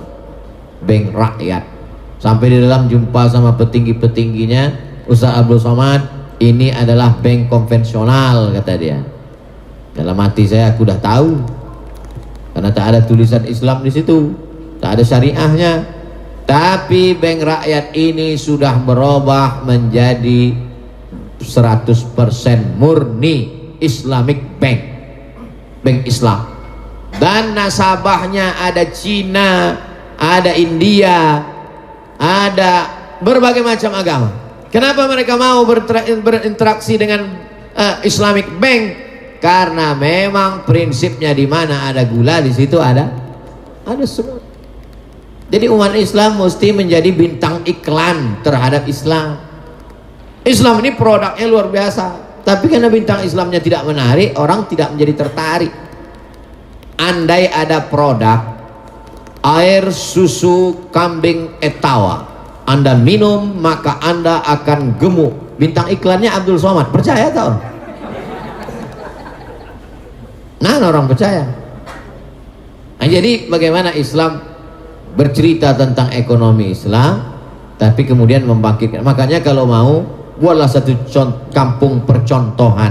Bank Rakyat. Sampai di dalam jumpa sama petinggi-petingginya, Ustaz Abdul Somad, ini adalah bank konvensional, kata dia. Dalam hati saya aku dah tahu, karena tak ada tulisan Islam di situ, tak ada syariahnya. Tapi bank rakyat ini sudah berubah menjadi 100% murni Islamic Bank, bank Islam. Dan nasabahnya ada Cina, ada India, ada berbagai macam agama. Kenapa mereka mau berinteraksi dengan Islamic Bank? Karena memang prinsipnya di mana ada gula, di situ ada semua. Jadi umat Islam mesti menjadi bintang iklan terhadap Islam. Islam ini produknya luar biasa, tapi karena bintang Islamnya tidak menarik, orang tidak menjadi tertarik. Andai ada produk air susu kambing Etawa, Anda minum maka Anda akan gemuk, bintang iklannya Abdul Somad, percaya tak orang? Nah, orang percaya. Nah, jadi bagaimana Islam bercerita tentang ekonomi Islam, tapi kemudian membangkitkan. Makanya kalau mau, buatlah satu kampung percontohan.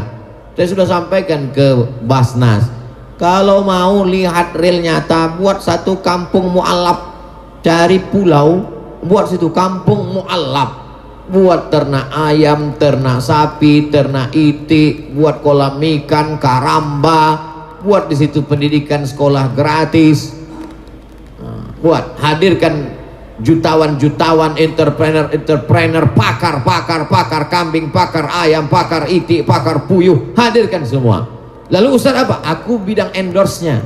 Saya sudah sampaikan ke Basnas, kalau mau lihat real nyata, buat satu kampung mu'alaf. Cari pulau, buat situ kampung mu'alaf. Buat ternak ayam, ternak sapi, ternak itik, buat kolam ikan, karamba, buat di situ pendidikan sekolah gratis. Buat hadirkan jutawan-jutawan entrepreneur, pakar kambing, pakar ayam, pakar itik, pakar puyuh, hadirkan semua. Lalu Ustaz apa? Aku bidang endorse-nya,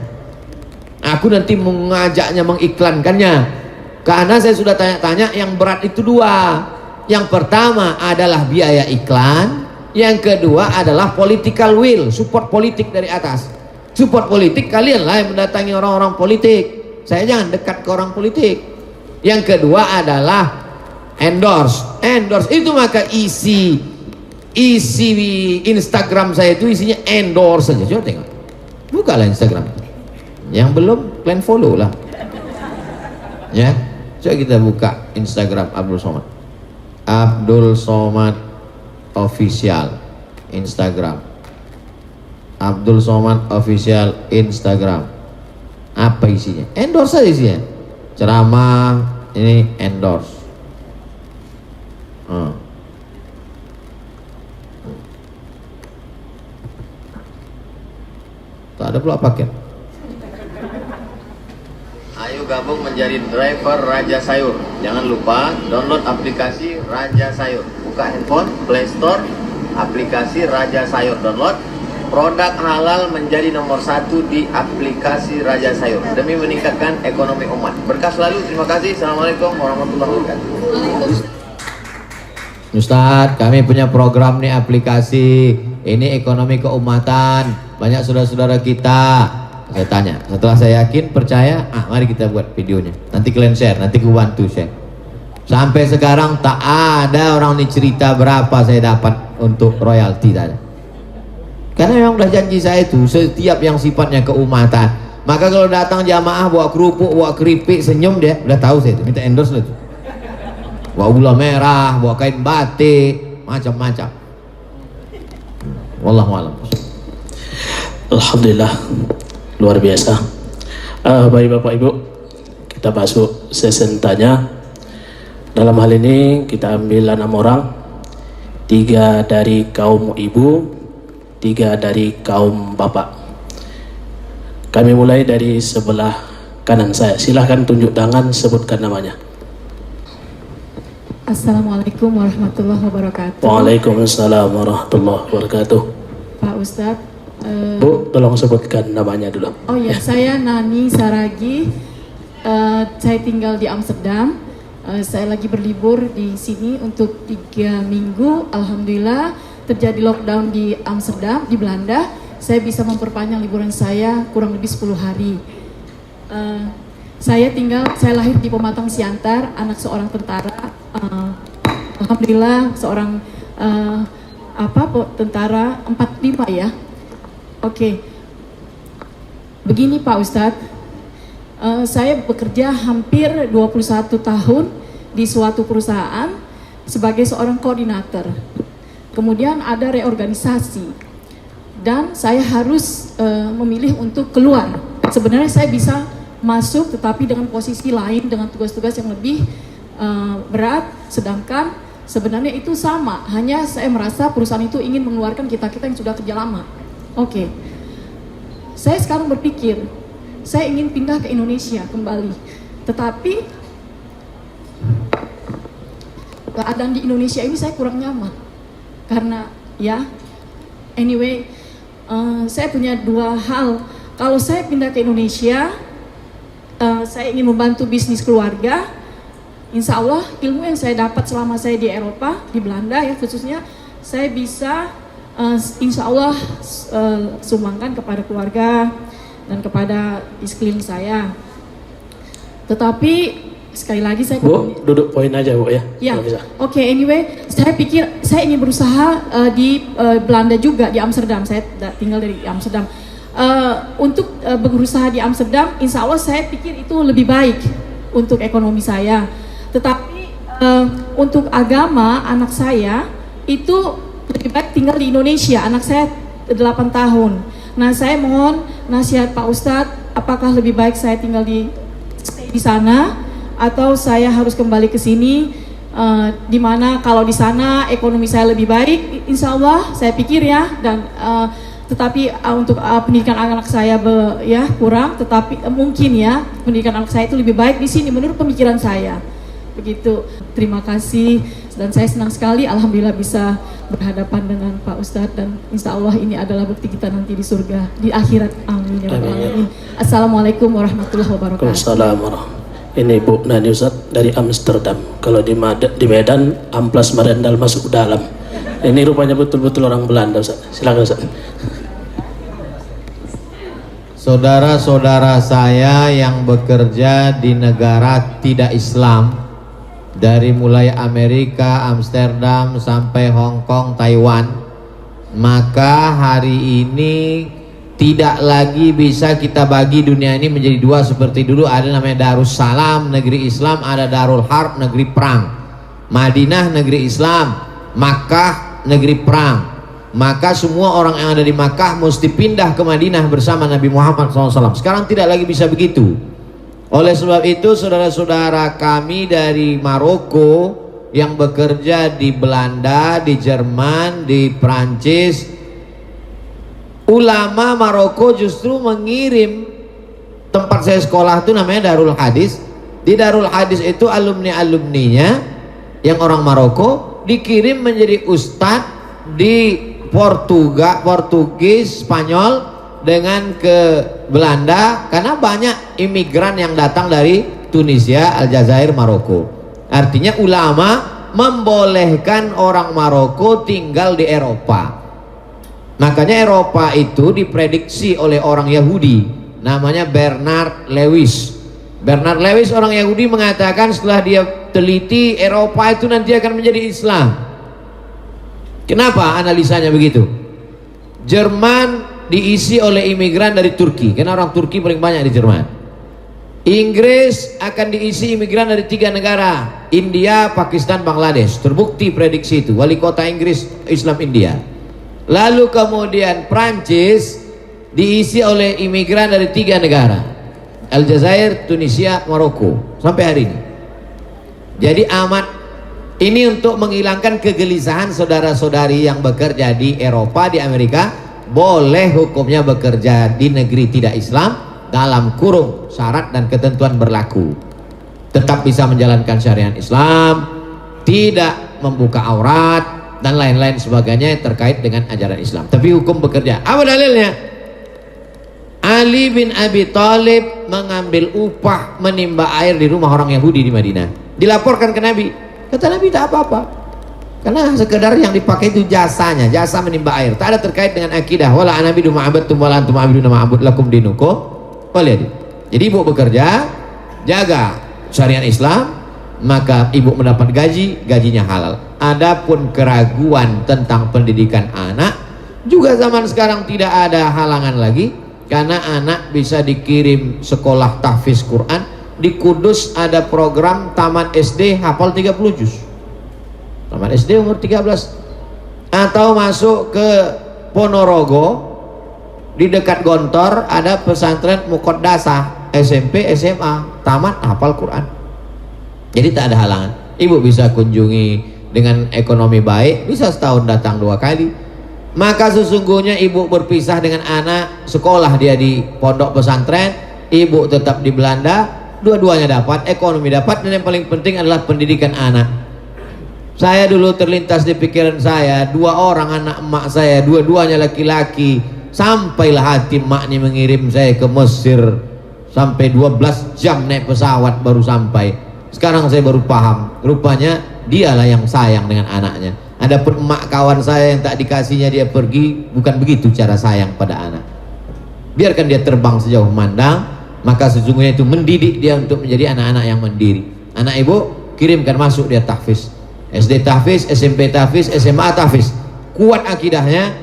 aku nanti mengajaknya, mengiklankannya. Karena saya sudah tanya-tanya, yang berat itu dua. Yang pertama adalah biaya iklan, yang kedua adalah political will, support politik dari atas. Support politik kalianlah yang mendatangi orang-orang politik. Saya jangan dekat ke orang politik. Yang kedua adalah endorse itu, maka isi Instagram saya itu isinya endorse saja. Coba tengok, bukalah Instagram. Yang belum, kalian follow lah ya. Coba kita buka Instagram Abdul Somad Official Instagram. Abdul Somad Official Instagram. Apa isinya? Endorse saja isinya. Ceramah ini endorse. Tak ada pula paket. Ayo gabung menjadi driver Raja Sayur. Jangan lupa download aplikasi Raja Sayur. Buka handphone, Play Store, aplikasi Raja Sayur, download. Produk halal menjadi nomor 1 di aplikasi Raja Sayur demi meningkatkan ekonomi umat. Berkah selalu. Terima kasih. Assalamualaikum warahmatullahi wabarakatuh. Ustadz, kami punya program nih, aplikasi ini ekonomi keumatan. Banyak saudara-saudara kita. Saya tanya, setelah saya yakin, percaya, mari kita buat videonya. Nanti kalian share, nanti gue bantu share. Sampai sekarang tak ada orang ini cerita berapa saya dapat untuk royalti, tak ada. Karena memang udah janji saya itu, setiap yang sifatnya keumatan. Maka kalau datang jamaah bawa kerupuk, bawa keripik, senyum, dia udah tahu saya itu, minta endorse lah itu. Bawa gula merah, bawa kain batik, macam-macam. Wallahu a'lam. Alhamdulillah, luar biasa. Baik Bapak Ibu, kita masuk sesi tanya. Dalam hal ini kita ambil 6 orang, 3 dari kaum ibu, 3 dari kaum bapak. Kami mulai dari sebelah kanan saya. Silahkan tunjuk tangan, sebutkan namanya. Assalamualaikum warahmatullahi wabarakatuh. Waalaikumsalam warahmatullahi wabarakatuh. Pak Ustadz, Bu, tolong sebutkan namanya dulu. oh ya, saya Nani Saragi. Saya tinggal di Amsterdam. Saya lagi berlibur di sini untuk 3 minggu. Alhamdulillah, terjadi lockdown di Amsterdam, di Belanda. Saya bisa memperpanjang liburan saya kurang lebih 10 hari. Saya lahir di Pematang Siantar, anak seorang tentara. Alhamdulillah, seorang tentara 45 ya. Oke. Begini Pak Ustadz, saya bekerja hampir 21 tahun di suatu perusahaan sebagai seorang koordinator. Kemudian ada reorganisasi dan saya harus memilih untuk keluar. Sebenarnya saya bisa masuk tetapi dengan posisi lain, dengan tugas-tugas yang lebih berat, sedangkan sebenarnya itu sama, hanya saya merasa perusahaan itu ingin mengeluarkan kita-kita yang sudah kerja lama. Oke. Saya sekarang berpikir saya ingin pindah ke Indonesia kembali, tetapi keadaan di Indonesia ini saya kurang nyaman. Karena ya, anyway, saya punya 2 hal. Kalau saya pindah ke Indonesia, saya ingin membantu bisnis keluarga. Insya Allah ilmu yang saya dapat selama saya di Eropa, di Belanda ya khususnya, saya bisa insya Allah sumbangkan kepada keluarga dan kepada di sekeliling saya. Tetapi sekali lagi saya duduk poin aja Bu ya. Ya, oke. Anyway, saya pikir saya ingin berusaha di Belanda juga, di Amsterdam. Saya tinggal dari Amsterdam. Untuk berusaha di Amsterdam, insya Allah saya pikir itu lebih baik untuk ekonomi saya. Tetapi untuk agama anak saya itu lebih baik tinggal di Indonesia. Anak saya 8 tahun. Nah, saya mohon nasihat Pak Ustadz, apakah lebih baik saya tinggal di sana atau saya harus kembali ke sini, di mana kalau di sana ekonomi saya lebih baik, insya Allah saya pikir ya, dan tetapi untuk pendidikan anak saya kurang, tetapi mungkin ya pendidikan anak saya itu lebih baik di sini menurut pemikiran saya. Begitu. Terima kasih dan saya senang sekali alhamdulillah bisa berhadapan dengan Pak Ustadz, dan insya Allah ini adalah bukti kita nanti di surga, di akhirat. Amin ya rabbal alamin. Assalamualaikum warahmatullahi wabarakatuh. Waalaikumsalam. Ini Bu Nani Ustadz dari Amsterdam. Kalau di Medan, amplas merendal masuk dalam. Ini rupanya betul-betul orang Belanda Ustadz. Silakan Ustadz. Saudara-saudara saya yang bekerja di negara tidak Islam, dari mulai Amerika, Amsterdam sampai Hong Kong, Taiwan, maka hari ini tidak lagi bisa kita bagi dunia ini menjadi dua seperti dulu. Ada namanya Darussalam, negeri Islam, ada Darul Harb, negeri perang. Madinah, negeri Islam, Makkah, negeri perang. Maka semua orang yang ada di Makkah mesti pindah ke Madinah bersama Nabi Muhammad SAW. Sekarang tidak lagi bisa begitu. Oleh sebab itu, saudara-saudara kami dari Maroko yang bekerja di Belanda, di Jerman, di Prancis, ulama Maroko justru mengirim, tempat saya sekolah itu namanya Darul Hadis. Di Darul Hadis itu alumni-alumninya yang orang Maroko dikirim menjadi ustadz di Portugis, Spanyol dengan ke Belanda, karena banyak imigran yang datang dari Tunisia, Aljazair, Maroko. Artinya ulama membolehkan orang Maroko tinggal di Eropa. Makanya Eropa itu diprediksi oleh orang Yahudi, namanya Bernard Lewis. Bernard Lewis orang Yahudi mengatakan setelah dia teliti, Eropa itu nanti akan menjadi Islam. Kenapa analisanya begitu? Jerman diisi oleh imigran dari Turki, karena orang Turki paling banyak di Jerman. Inggris akan diisi imigran dari 3 negara, India, Pakistan, Bangladesh. Terbukti prediksi itu, wali kota Inggris Islam India. Lalu kemudian Prancis diisi oleh imigran dari 3 negara, Aljazair, Tunisia, Maroko, sampai hari ini. Jadi ini untuk menghilangkan kegelisahan saudara-saudari yang bekerja di Eropa, di Amerika. Boleh hukumnya bekerja di negeri tidak Islam dalam kurung syarat dan ketentuan berlaku. Tetap bisa menjalankan syariat Islam, tidak membuka aurat dan lain-lain sebagainya terkait dengan ajaran Islam. Tapi hukum bekerja. Apa dalilnya? Ali bin Abi Thalib mengambil upah menimba air di rumah orang Yahudi di Madinah. Dilaporkan ke Nabi. Kata Nabi, tak apa-apa, karena sekedar yang dipakai itu jasanya, jasa menimba air, tak ada terkait dengan akidah. Wala anabidu ma'abattum wala antum ma'abiduna ma'abud lakum dinukum waliyadin. Jadi ibu bekerja, jaga syariat Islam, maka ibu mendapat gaji, gajinya halal. Adapun keraguan tentang pendidikan anak, juga zaman sekarang tidak ada halangan lagi, karena anak bisa dikirim sekolah tahfiz Quran. Di Kudus ada program tamat SD hafal 30 juz. Tamat SD umur 13. Atau masuk ke Ponorogo, di dekat Gontor ada pesantren Muqaddasah, SMP, SMA, tamat hafal Quran. Jadi tak ada halangan. Ibu bisa kunjungi dengan ekonomi baik, bisa setahun datang 2 kali. Maka sesungguhnya ibu berpisah dengan anak, sekolah dia di pondok pesantren, ibu tetap di Belanda. Dua-duanya dapat, ekonomi dapat, dan yang paling penting adalah pendidikan anak. Saya dulu terlintas di pikiran saya, 2 orang anak emak saya, dua-duanya laki-laki. Sampailah hati emaknya mengirim saya ke Mesir, sampai 12 jam naik pesawat baru sampai. Sekarang saya baru paham, rupanya dialah yang sayang dengan anaknya. Adapun emak kawan saya yang tak dikasihnya dia pergi, bukan begitu cara sayang pada anak. Biarkan dia terbang sejauh memandang, maka sesungguhnya itu mendidik dia untuk menjadi anak-anak yang mandiri. Anak ibu kirimkan masuk dia tahfiz, SD tahfiz, SMP tahfiz, SMA tahfiz. Kuat akidahnya,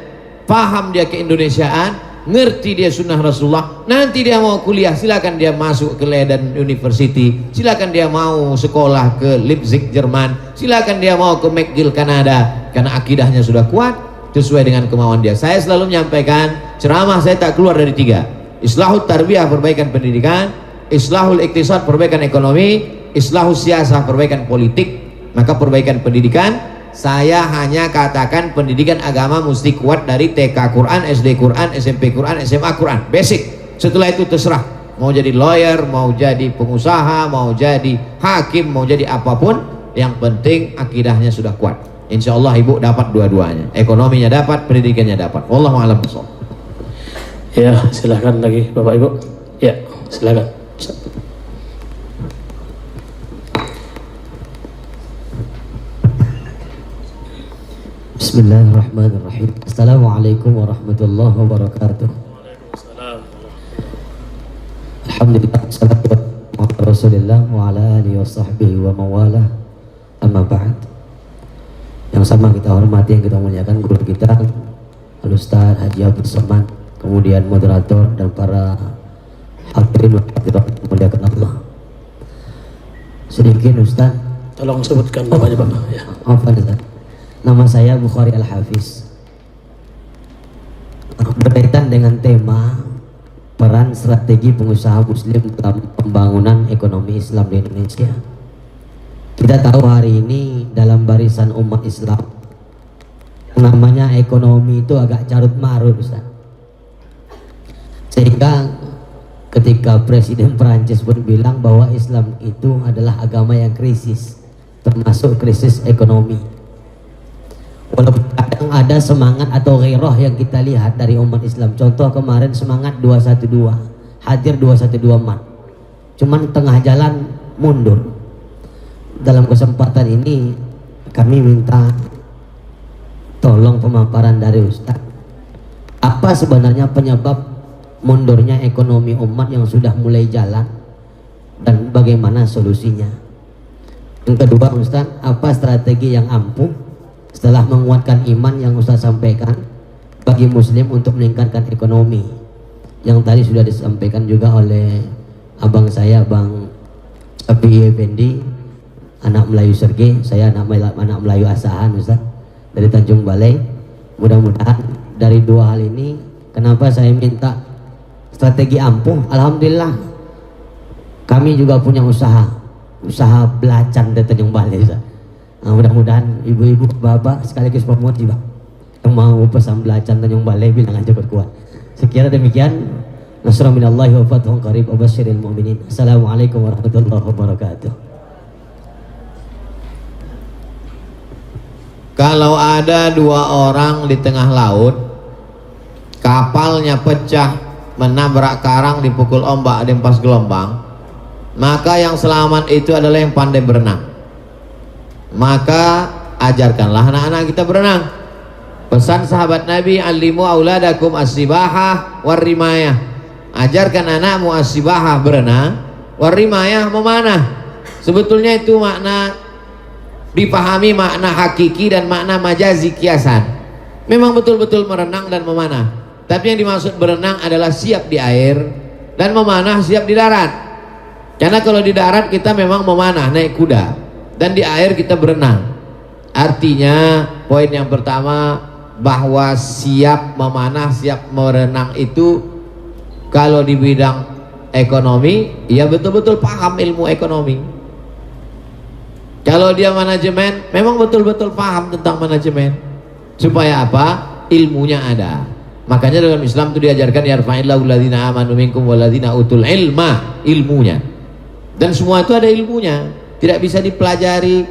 paham dia keindonesiaan, ngerti dia sunnah Rasulullah. Nanti dia mau kuliah, silakan dia masuk ke Leiden University, silakan dia mau sekolah ke Leipzig Jerman, silakan dia mau ke McGill Kanada, karena akidahnya sudah kuat sesuai dengan kemauan dia. Saya selalu menyampaikan, ceramah saya tak keluar dari 3. Islahul tarbiyah, perbaikan pendidikan; islahul iktisad, perbaikan ekonomi; islahul siasah, perbaikan politik. Maka perbaikan pendidikan, saya hanya katakan pendidikan agama mesti kuat dari TK Quran, SD Quran, SMP Quran, SMA Quran, basic. Setelah itu terserah, mau jadi lawyer, mau jadi pengusaha, mau jadi hakim, mau jadi apapun, yang penting akidahnya sudah kuat. Insya Allah ibu dapat dua-duanya, ekonominya dapat, pendidikannya dapat. Wallahu a'lam bishawab. Ya, silakan lagi Bapak Ibu. Ya, silakan. Bismillahirrahmanirrahim. Assalamualaikum warahmatullahi wabarakatuh. Alhamdulillah, salatu wassalamu ala Rasulillah wa ala alihi wa sahbihi wa mawalah. amma ba'd. Yang sama kita hormati, yang kita muliakan guru kita Al-Ustaz Haji Abdul Somad, kemudian moderator dan para hadirin yang dimuliakan Allah. Sedikit Ustaz, Tolong sebutkan namanya Pak. Ya. apa Ustaz? Nama saya Bukhari Al-Hafiz. Berkaitan dengan tema peran strategi pengusaha muslim dalam pembangunan ekonomi Islam di Indonesia. Kita tahu hari ini dalam barisan umat Islam namanya ekonomi itu agak carut marut Ustaz. Sehingga ketika Presiden Perancis pun bilang bahwa Islam itu adalah agama yang krisis, termasuk krisis ekonomi. Walaupun kadang ada semangat atau ghairah yang kita lihat dari umat Islam. Contoh kemarin semangat 212, hadir 212 mat. Cuman tengah jalan mundur. Dalam kesempatan ini kami minta tolong pemaparan dari Ustaz. Apa sebenarnya penyebab mundurnya ekonomi umat yang sudah mulai jalan dan bagaimana solusinya? Yang kedua Ustaz, apa strategi yang ampuh setelah menguatkan iman yang Ustaz sampaikan bagi muslim untuk meningkatkan ekonomi, yang tadi sudah disampaikan juga oleh abang saya Bang Abi Effendi, anak Melayu Sergei, saya anak Melayu Asahan Ustaz dari Tanjung Balai. Mudah-mudahan dari dua hal ini, kenapa saya minta strategi ampuh, alhamdulillah kami juga punya usaha belacan di Tanjung Balai Ustaz. Nah, mudah-mudahan ibu-ibu, bapak sekaligus promote juga yang mau pesan belacan Tanjung Balai bilang aja kuat. Sekira demikian, nasrul minallahi wa fathun qarib wa basyiril mu'minin. Assalamualaikum warahmatullahi wabarakatuh. Kalau ada dua orang di tengah laut, kapalnya pecah, menabrak karang, dipukul ombak, dihempas gelombang, maka yang selamat itu adalah yang pandai berenang. Maka ajarkanlah anak-anak kita berenang. Pesan sahabat Nabi, alimu auladakum as-sibahah war-rimayah. Ajarkan anakmu as-sibahah berenang, war-rimayah memanah. Sebetulnya itu makna dipahami, makna hakiki dan makna majazi kiasan. Memang betul-betul merenang dan memanah. Tapi yang dimaksud berenang adalah siap di air dan memanah siap di darat. Karena kalau di darat kita memang memanah naik kuda, dan di air kita berenang. Artinya poin yang pertama bahwa siap memanah, siap merenang itu kalau di bidang ekonomi, ya betul-betul paham ilmu ekonomi. Kalau dia manajemen, memang betul-betul paham tentang manajemen. Supaya apa? Ilmunya ada. Makanya dalam Islam itu diajarkan yarfa'illahu alladzina amanu minkum walladzina utul ilma, ilmunya. Dan semua itu ada ilmunya. Tidak bisa dipelajari,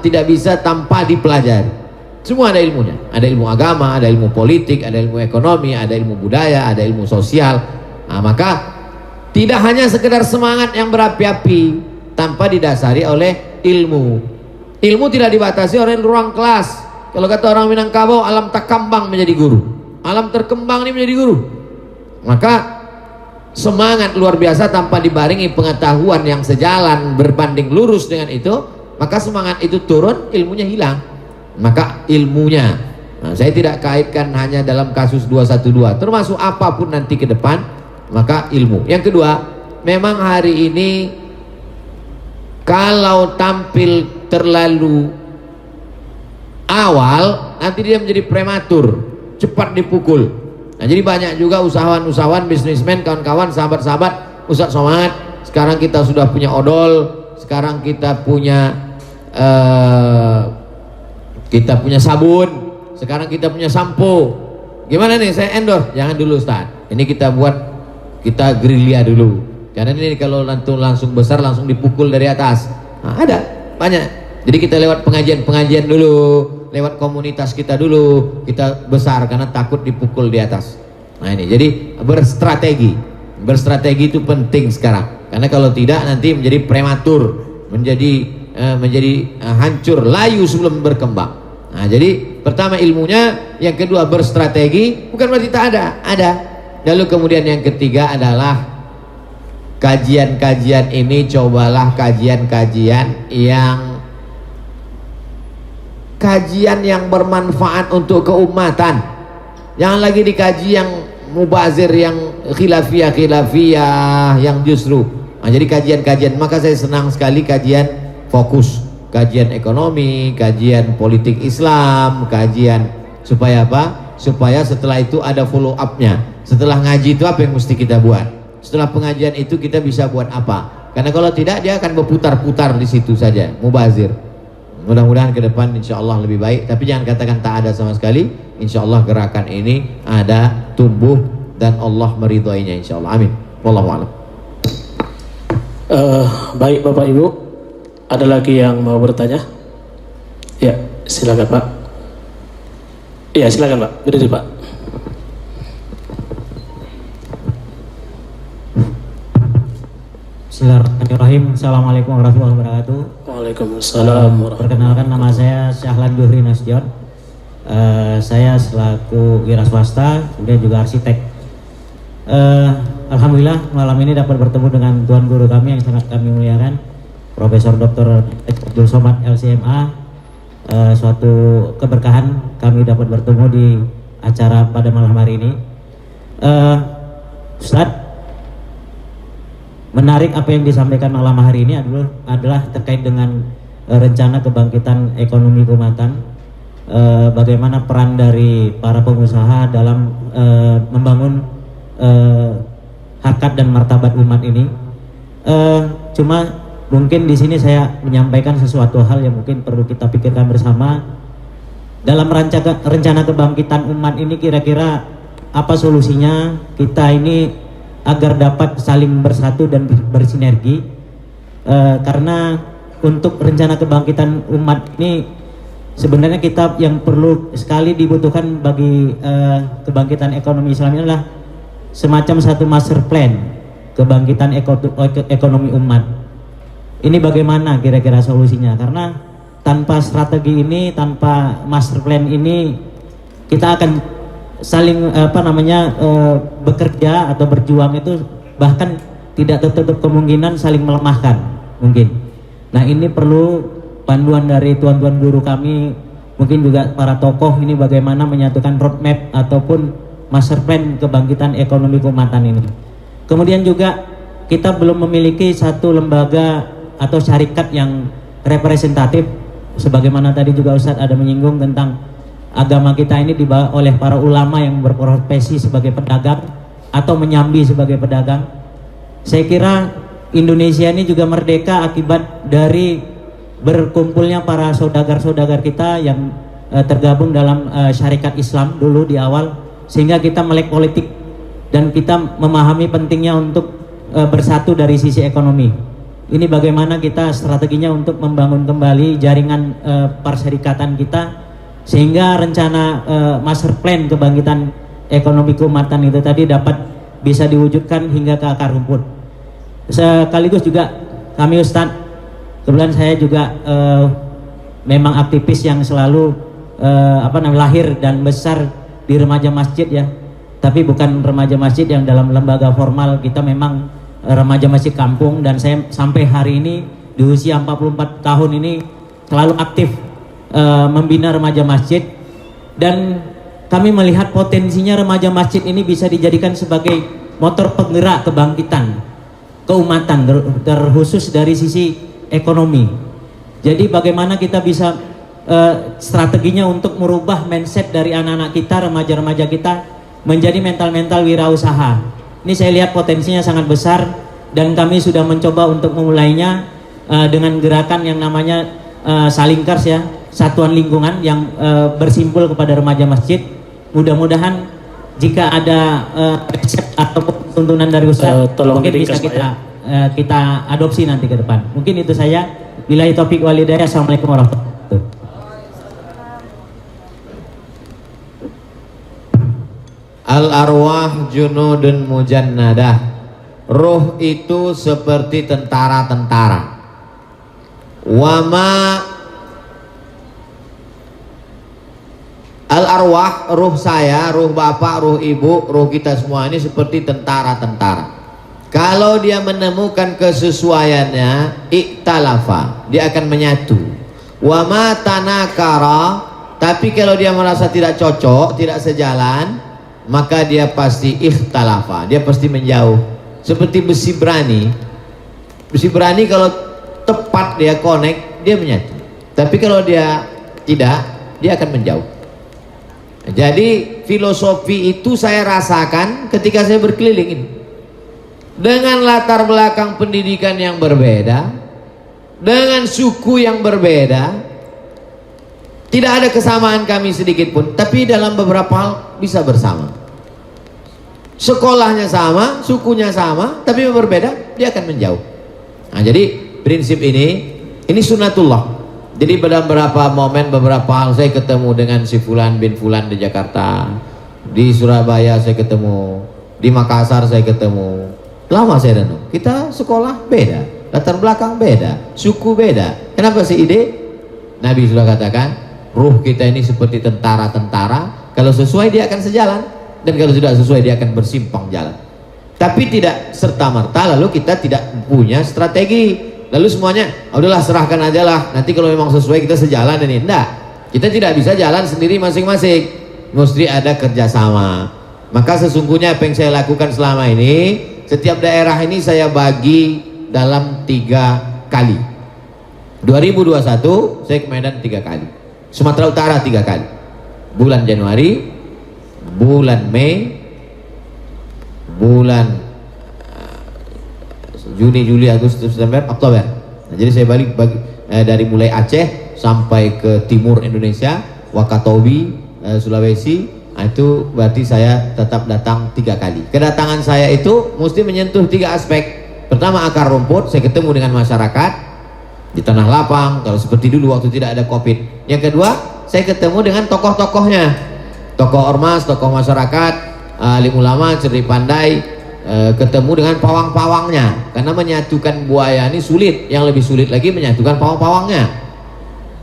tidak bisa tanpa dipelajari. Semua ada ilmunya. Ada ilmu agama, ada ilmu politik, ada ilmu ekonomi, ada ilmu budaya, ada ilmu sosial. Nah, maka tidak hanya sekedar semangat yang berapi-api tanpa didasari oleh ilmu. Ilmu tidak dibatasi oleh ruang kelas. Kalau kata orang Minangkabau, alam takambang menjadi guru. Alam terkembang ini menjadi guru. Maka semangat luar biasa tanpa dibarengi pengetahuan yang sejalan berbanding lurus dengan itu, maka semangat itu turun, ilmunya hilang. Maka ilmunya, nah, saya tidak kaitkan hanya dalam kasus 212, termasuk apapun nanti ke depan, maka ilmu. Yang kedua, memang hari ini kalau tampil terlalu awal, nanti dia menjadi prematur, cepat dipukul. Nah, jadi banyak juga usahawan-usahawan, bisnismen, kawan-kawan, sahabat-sahabat Ustaz Somad. Sekarang kita sudah punya odol, sekarang kita punya sabun, sekarang kita punya sampo. Gimana nih, saya endorse? Jangan dulu Ustaz. Ini kita gerilya dulu. Karena ini kalau langsung besar langsung dipukul dari atas. Nah, ada banyak. Jadi kita lewat pengajian dulu, lewat komunitas kita dulu, kita besar karena takut dipukul di atas. Nah ini, jadi berstrategi itu penting sekarang, karena kalau tidak nanti menjadi prematur, menjadi hancur, layu sebelum berkembang. Nah jadi pertama ilmunya, yang kedua berstrategi, bukan berarti tak ada. Lalu kemudian yang ketiga adalah kajian-kajian ini, cobalah kajian-kajian yang kajian yang bermanfaat untuk keumatan. Jangan lagi dikaji yang mubazir, yang khilafiyah yang justru. Nah, jadi kajian-kajian, maka saya senang sekali kajian fokus, kajian ekonomi, kajian politik Islam, kajian supaya apa? Supaya setelah itu ada follow up-nya. Setelah ngaji itu apa yang mesti kita buat? Setelah pengajian itu kita bisa buat apa? Karena kalau tidak dia akan berputar-putar di situ saja, mubazir. Mudah-mudahan ke depan insya Allah lebih baik. Tapi jangan katakan tak ada sama sekali. Insya Allah gerakan ini ada, tumbuh, dan Allah meridhoinya insya Allah. Amin. Wallahu a'lam. Baik Bapak Ibu, ada lagi yang mau bertanya? Ya, silakan Pak. Ya, silakan Pak. Berdiri Pak. Bismillahirrahmanirrahim. Assalamualaikum warahmatullahi wabarakatuh. Waalaikumsalam. Perkenalkan, nama saya Syahlan Juhri Nasution. Saya selaku wira swasta, kemudian juga arsitek. Alhamdulillah malam ini dapat bertemu dengan tuan guru kami yang sangat kami muliakan, Profesor Dr. Abdul Somad LCMA. Suatu keberkahan kami dapat bertemu di acara pada malam hari ini. Ustadz, menarik apa yang disampaikan malam hari ini adalah terkait dengan rencana kebangkitan ekonomi keumatan. Bagaimana peran dari para pengusaha dalam membangun harkat dan martabat umat ini. Cuma mungkin di sini saya menyampaikan sesuatu hal yang mungkin perlu kita pikirkan bersama. Dalam rencana kebangkitan umat ini, kira-kira apa solusinya kita ini agar dapat saling bersatu dan bersinergi. Karena untuk rencana kebangkitan umat ini sebenarnya kita yang perlu sekali dibutuhkan bagi kebangkitan ekonomi Islam ini adalah semacam satu master plan kebangkitan ekonomi umat. Ini bagaimana kira-kira solusinya? Karena tanpa strategi ini, tanpa master plan ini, kita akan saling bekerja atau berjuang itu bahkan tidak tertutup kemungkinan saling melemahkan mungkin. Nah, ini perlu panduan dari tuan-tuan guru kami, mungkin juga para tokoh ini bagaimana menyatukan roadmap ataupun master plan kebangkitan ekonomi keumatan ini. Kemudian juga kita belum memiliki satu lembaga atau syarikat yang representatif, sebagaimana tadi juga Ustadz ada menyinggung tentang agama kita ini dibawa oleh para ulama yang berprofesi sebagai pedagang atau menyambi sebagai pedagang. Saya kira Indonesia ini juga merdeka akibat dari berkumpulnya para saudagar-saudagar kita yang tergabung dalam syarikat Islam dulu di awal, sehingga kita melek politik dan kita memahami pentingnya untuk bersatu dari sisi ekonomi. Ini bagaimana kita strateginya untuk membangun kembali jaringan perserikatan kita, sehingga rencana master plan kebangkitan ekonomi keumatan itu tadi dapat bisa diwujudkan hingga ke akar rumput. Sekaligus juga kami Ustadz, kebetulan saya juga memang aktivis yang selalu lahir dan besar di remaja masjid ya, tapi bukan remaja masjid yang dalam lembaga formal. Kita memang remaja masjid kampung, dan saya sampai hari ini di usia 44 tahun ini selalu aktif membina remaja masjid, dan kami melihat potensinya remaja masjid ini bisa dijadikan sebagai motor penggerak kebangkitan keumatan, terkhusus dari sisi ekonomi. Jadi bagaimana kita bisa strateginya untuk merubah mindset dari anak-anak kita, remaja-remaja kita menjadi mental-mental wirausaha. Ini saya lihat potensinya sangat besar, dan kami sudah mencoba untuk memulainya dengan gerakan yang namanya Salingkars ya, satuan lingkungan yang bersimpul kepada remaja masjid. Mudah-mudahan jika ada resep atau tuntunan dari Ustaz, mungkin bisa kita adopsi nanti ke depan. Mungkin itu saya. Billahi taufik wal hidayah. Assalamualaikum warahmatullahi wabarakatuh. Al-arwah junudun mujannadah. Ruh itu seperti tentara-tentara. Wama al-arwah, ruh saya, ruh bapak, ruh ibu, ruh kita semua ini seperti tentara-tentara. Kalau dia menemukan kesesuaiannya, iktalafa, dia akan menyatu. Wa ma tanakara, tapi kalau dia merasa tidak cocok, tidak sejalan, maka dia pasti ikhtalafa, dia pasti menjauh. Seperti besi berani. Besi berani kalau tepat dia connect, dia menyatu. Tapi kalau dia tidak, dia akan menjauh. Jadi filosofi itu saya rasakan ketika saya berkeliling ini. Dengan latar belakang pendidikan yang berbeda, dengan suku yang berbeda, tidak ada kesamaan kami sedikit pun, tapi dalam beberapa hal bisa bersama. Sekolahnya sama, sukunya sama, tapi berbeda, dia akan menjauh. Nah, jadi prinsip ini sunatullah. Jadi pada beberapa momen, beberapa hal saya ketemu dengan si Fulan bin Fulan di Jakarta, di Surabaya saya ketemu, di Makassar saya ketemu. Lama saya renung, kita sekolah beda, latar belakang beda, suku beda. Kenapa sih ide? Nabi sudah katakan, ruh kita ini seperti tentara-tentara, kalau sesuai dia akan sejalan, dan kalau tidak sesuai dia akan bersimpang jalan. Tapi tidak serta-merta lalu kita tidak punya strategi, lalu semuanya udahlah serahkan aja lah, nanti kalau memang sesuai kita sejalan. Ini enggak, kita tidak bisa jalan sendiri masing-masing, mesti ada kerjasama. Maka sesungguhnya apa yang saya lakukan selama ini, setiap daerah ini saya bagi dalam 3 kali. 2021 saya ke Medan 3 kali, Sumatera Utara 3 kali, bulan Januari, bulan Mei, bulan Juni, Juli, Agustus, September, Oktober. Nah, jadi saya balik dari mulai Aceh sampai ke timur Indonesia, Wakatobi, Sulawesi. Nah, itu berarti saya tetap datang 3 kali. Kedatangan saya itu mesti menyentuh 3 aspek. Pertama, akar rumput, saya ketemu dengan masyarakat di tanah lapang, kalau seperti dulu waktu tidak ada COVID. Yang kedua, saya ketemu dengan tokoh-tokohnya, tokoh ormas, tokoh masyarakat, alim ulama, cerdik pandai, ketemu dengan pawang-pawangnya, karena menyatukan buaya ini sulit, yang lebih sulit lagi menyatukan pawang-pawangnya.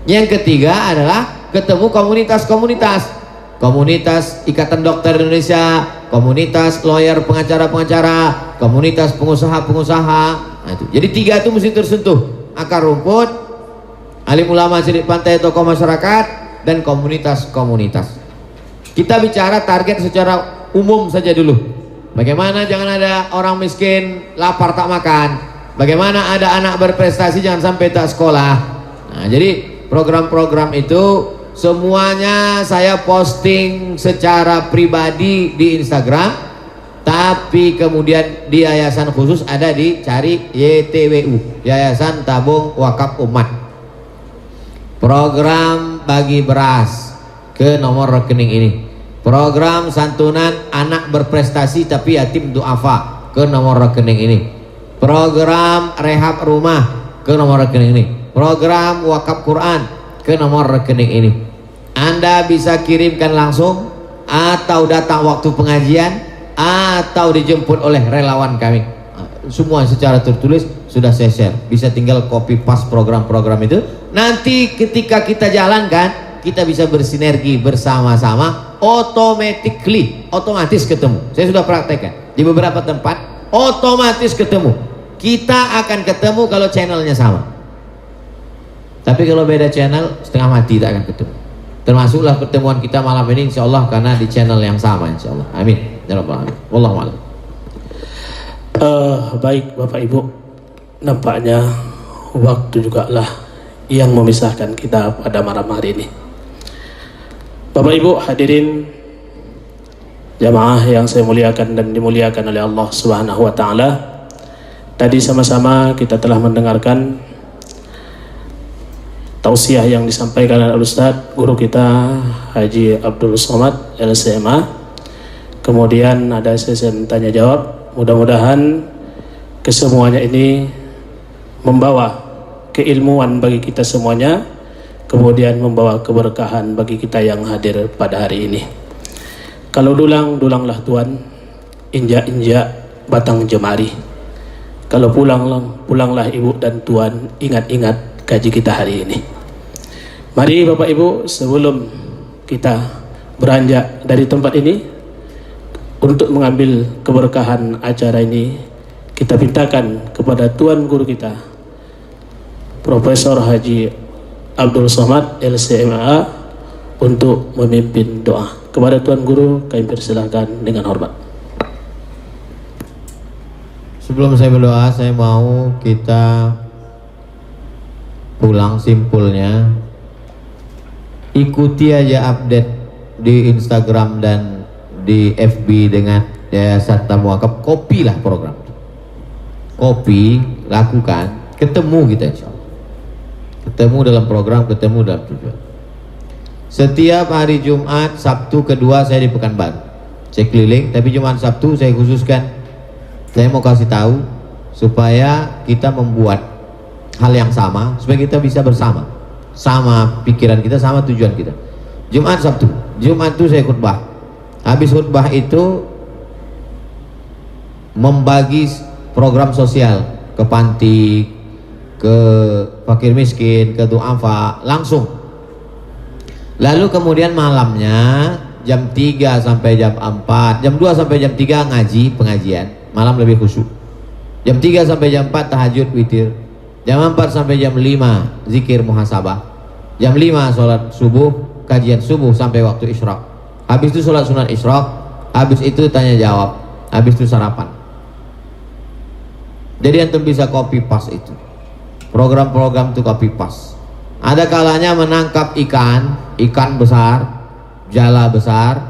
Yang ketiga adalah ketemu komunitas-komunitas, komunitas Ikatan Dokter Indonesia, komunitas lawyer, pengacara-pengacara, komunitas pengusaha-pengusaha. Nah, itu. Jadi 3 itu mesti tersentuh, akar rumput, alim ulama, cerdik pantai, tokoh masyarakat, dan komunitas-komunitas. Kita bicara target secara umum saja dulu. Bagaimana jangan ada orang miskin lapar tak makan, bagaimana ada anak berprestasi jangan sampai tak sekolah. Nah, jadi program-program itu semuanya saya posting secara pribadi di Instagram, tapi kemudian di yayasan khusus ada, dicari YTWU, Yayasan Tabung Wakaf Umat. Program bagi beras ke nomor rekening ini. Program santunan anak berprestasi tapi yatim duafa ke nomor rekening ini. Program rehab rumah ke nomor rekening ini. Program wakaf Quran ke nomor rekening ini. Anda bisa kirimkan langsung atau datang waktu pengajian atau dijemput oleh relawan kami. Semua secara tertulis sudah saya share. Bisa tinggal copy paste program-program itu. Nanti ketika kita jalankan, kita bisa bersinergi bersama-sama, otomatis ketemu. Saya sudah praktekkan di beberapa tempat, otomatis ketemu. Kita akan ketemu kalau channelnya sama. Tapi kalau beda channel, setengah mati tak akan ketemu. Termasuklah pertemuan kita malam ini insya Allah karena di channel yang sama insya Allah. Amin. Ya Rabbal Alamin. Wallahu a'lam. Baik Bapak Ibu, nampaknya waktu juga lah yang memisahkan kita pada malam hari ini. Bapak Ibu hadirin jamaah yang saya muliakan dan dimuliakan oleh Allah Subhanahu wa taala. Tadi sama-sama kita telah mendengarkan tausiah yang disampaikan oleh Ustadz guru kita Haji Abdul Somad LCMA. Kemudian ada sesi tanya jawab. Mudah-mudahan kesemuanya ini membawa keilmuan bagi kita semuanya, kemudian membawa keberkahan bagi kita yang hadir pada hari ini. Kalau dulang, dulanglah Tuhan, injak-injak batang jemari. Kalau pulanglah Ibu dan Tuhan, ingat-ingat kaji kita hari ini. Mari Bapak Ibu, sebelum kita beranjak dari tempat ini untuk mengambil keberkahan acara ini, kita mintakan kepada Tuan Guru kita Profesor Haji Abdul Somad LCMA untuk memimpin doa. Kepada Tuan Guru kami persilakan dengan hormat. Sebelum saya berdoa, saya mau kita pulang simpulnya. Ikuti aja update di Instagram dan di FB dengan Yayasan Tamu Wakaf. Kopilah program. Kopi, lakukan, ketemu kita insya Allah. Ketemu dalam program, ketemu dalam tujuan. Setiap hari Jumat, Sabtu kedua saya di Pekanbaru. Saya keliling, tapi Jumat Sabtu saya khususkan. Saya mau kasih tahu supaya kita membuat hal yang sama, supaya kita bisa bersama, sama pikiran kita, sama tujuan kita. Jumat Sabtu, Jumat itu saya khutbah. Habis khutbah itu membagi program sosial ke panti, ke fakir miskin, ke duafa langsung. Lalu kemudian malamnya jam 3 sampai jam 4, jam 2 sampai jam 3 ngaji, pengajian. Malam lebih khusyuk. Jam 3 sampai jam 4 tahajud witir. Jam 4 sampai jam 5 zikir muhasabah. Jam 5 sholat subuh, kajian subuh sampai waktu isyraq. Habis itu sholat sunat isyraq. Habis itu tanya jawab. Habis itu sarapan. Jadi antum bisa copy paste itu. Program-program itu copy paste. Ada kalanya menangkap ikan besar, jala besar,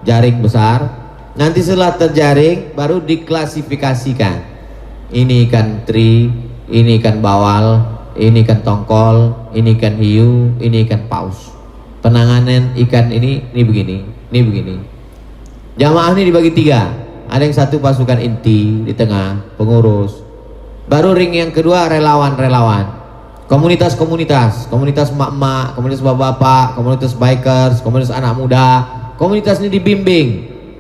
jaring besar. Nanti setelah terjaring baru diklasifikasikan. Ini ikan teri, ini ikan bawal, ini ikan tongkol, ini ikan hiu, ini ikan paus. Penanganan ikan ini begini, ini begini. Jamaah ini dibagi 3. Ada yang satu pasukan inti di tengah, pengurus. Baru ring yang kedua relawan-relawan. Komunitas-komunitas, komunitas emak-emak, komunitas bapak-bapak, komunitas bikers, komunitas anak muda. Komunitas ini dibimbing.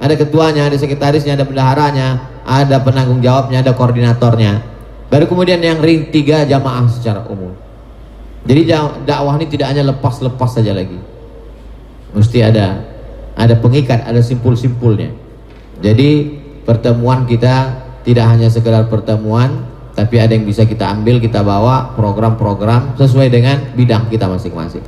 Ada ketuanya, ada sekretarisnya, ada bendaharanya, ada penanggung jawabnya, ada koordinatornya. Baru kemudian yang ring 3 jamaah secara umum. Jadi dakwah ini tidak hanya lepas-lepas saja lagi. Mesti ada pengikat, ada simpul-simpulnya. Jadi pertemuan kita tidak hanya sekedar pertemuan, tapi ada yang bisa kita ambil, kita bawa program-program sesuai dengan bidang kita masing-masing.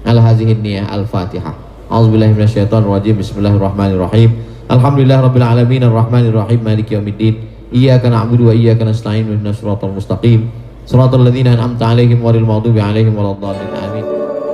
Al-hazihin niyah al-fatihah. A'udzubillahi minasyaitonir rajim. Bismillahirrahmanirrahim. Alhamdulillahirabbil alamin arrahmanir rahim maliki yaumiddin. Iyyaka na'budu wa iyyaka nasta'in ihdinas siratal mustaqim. Shiratal ladzina an'amta 'alaihim ghairil maghdubi 'alaihim waladdallin.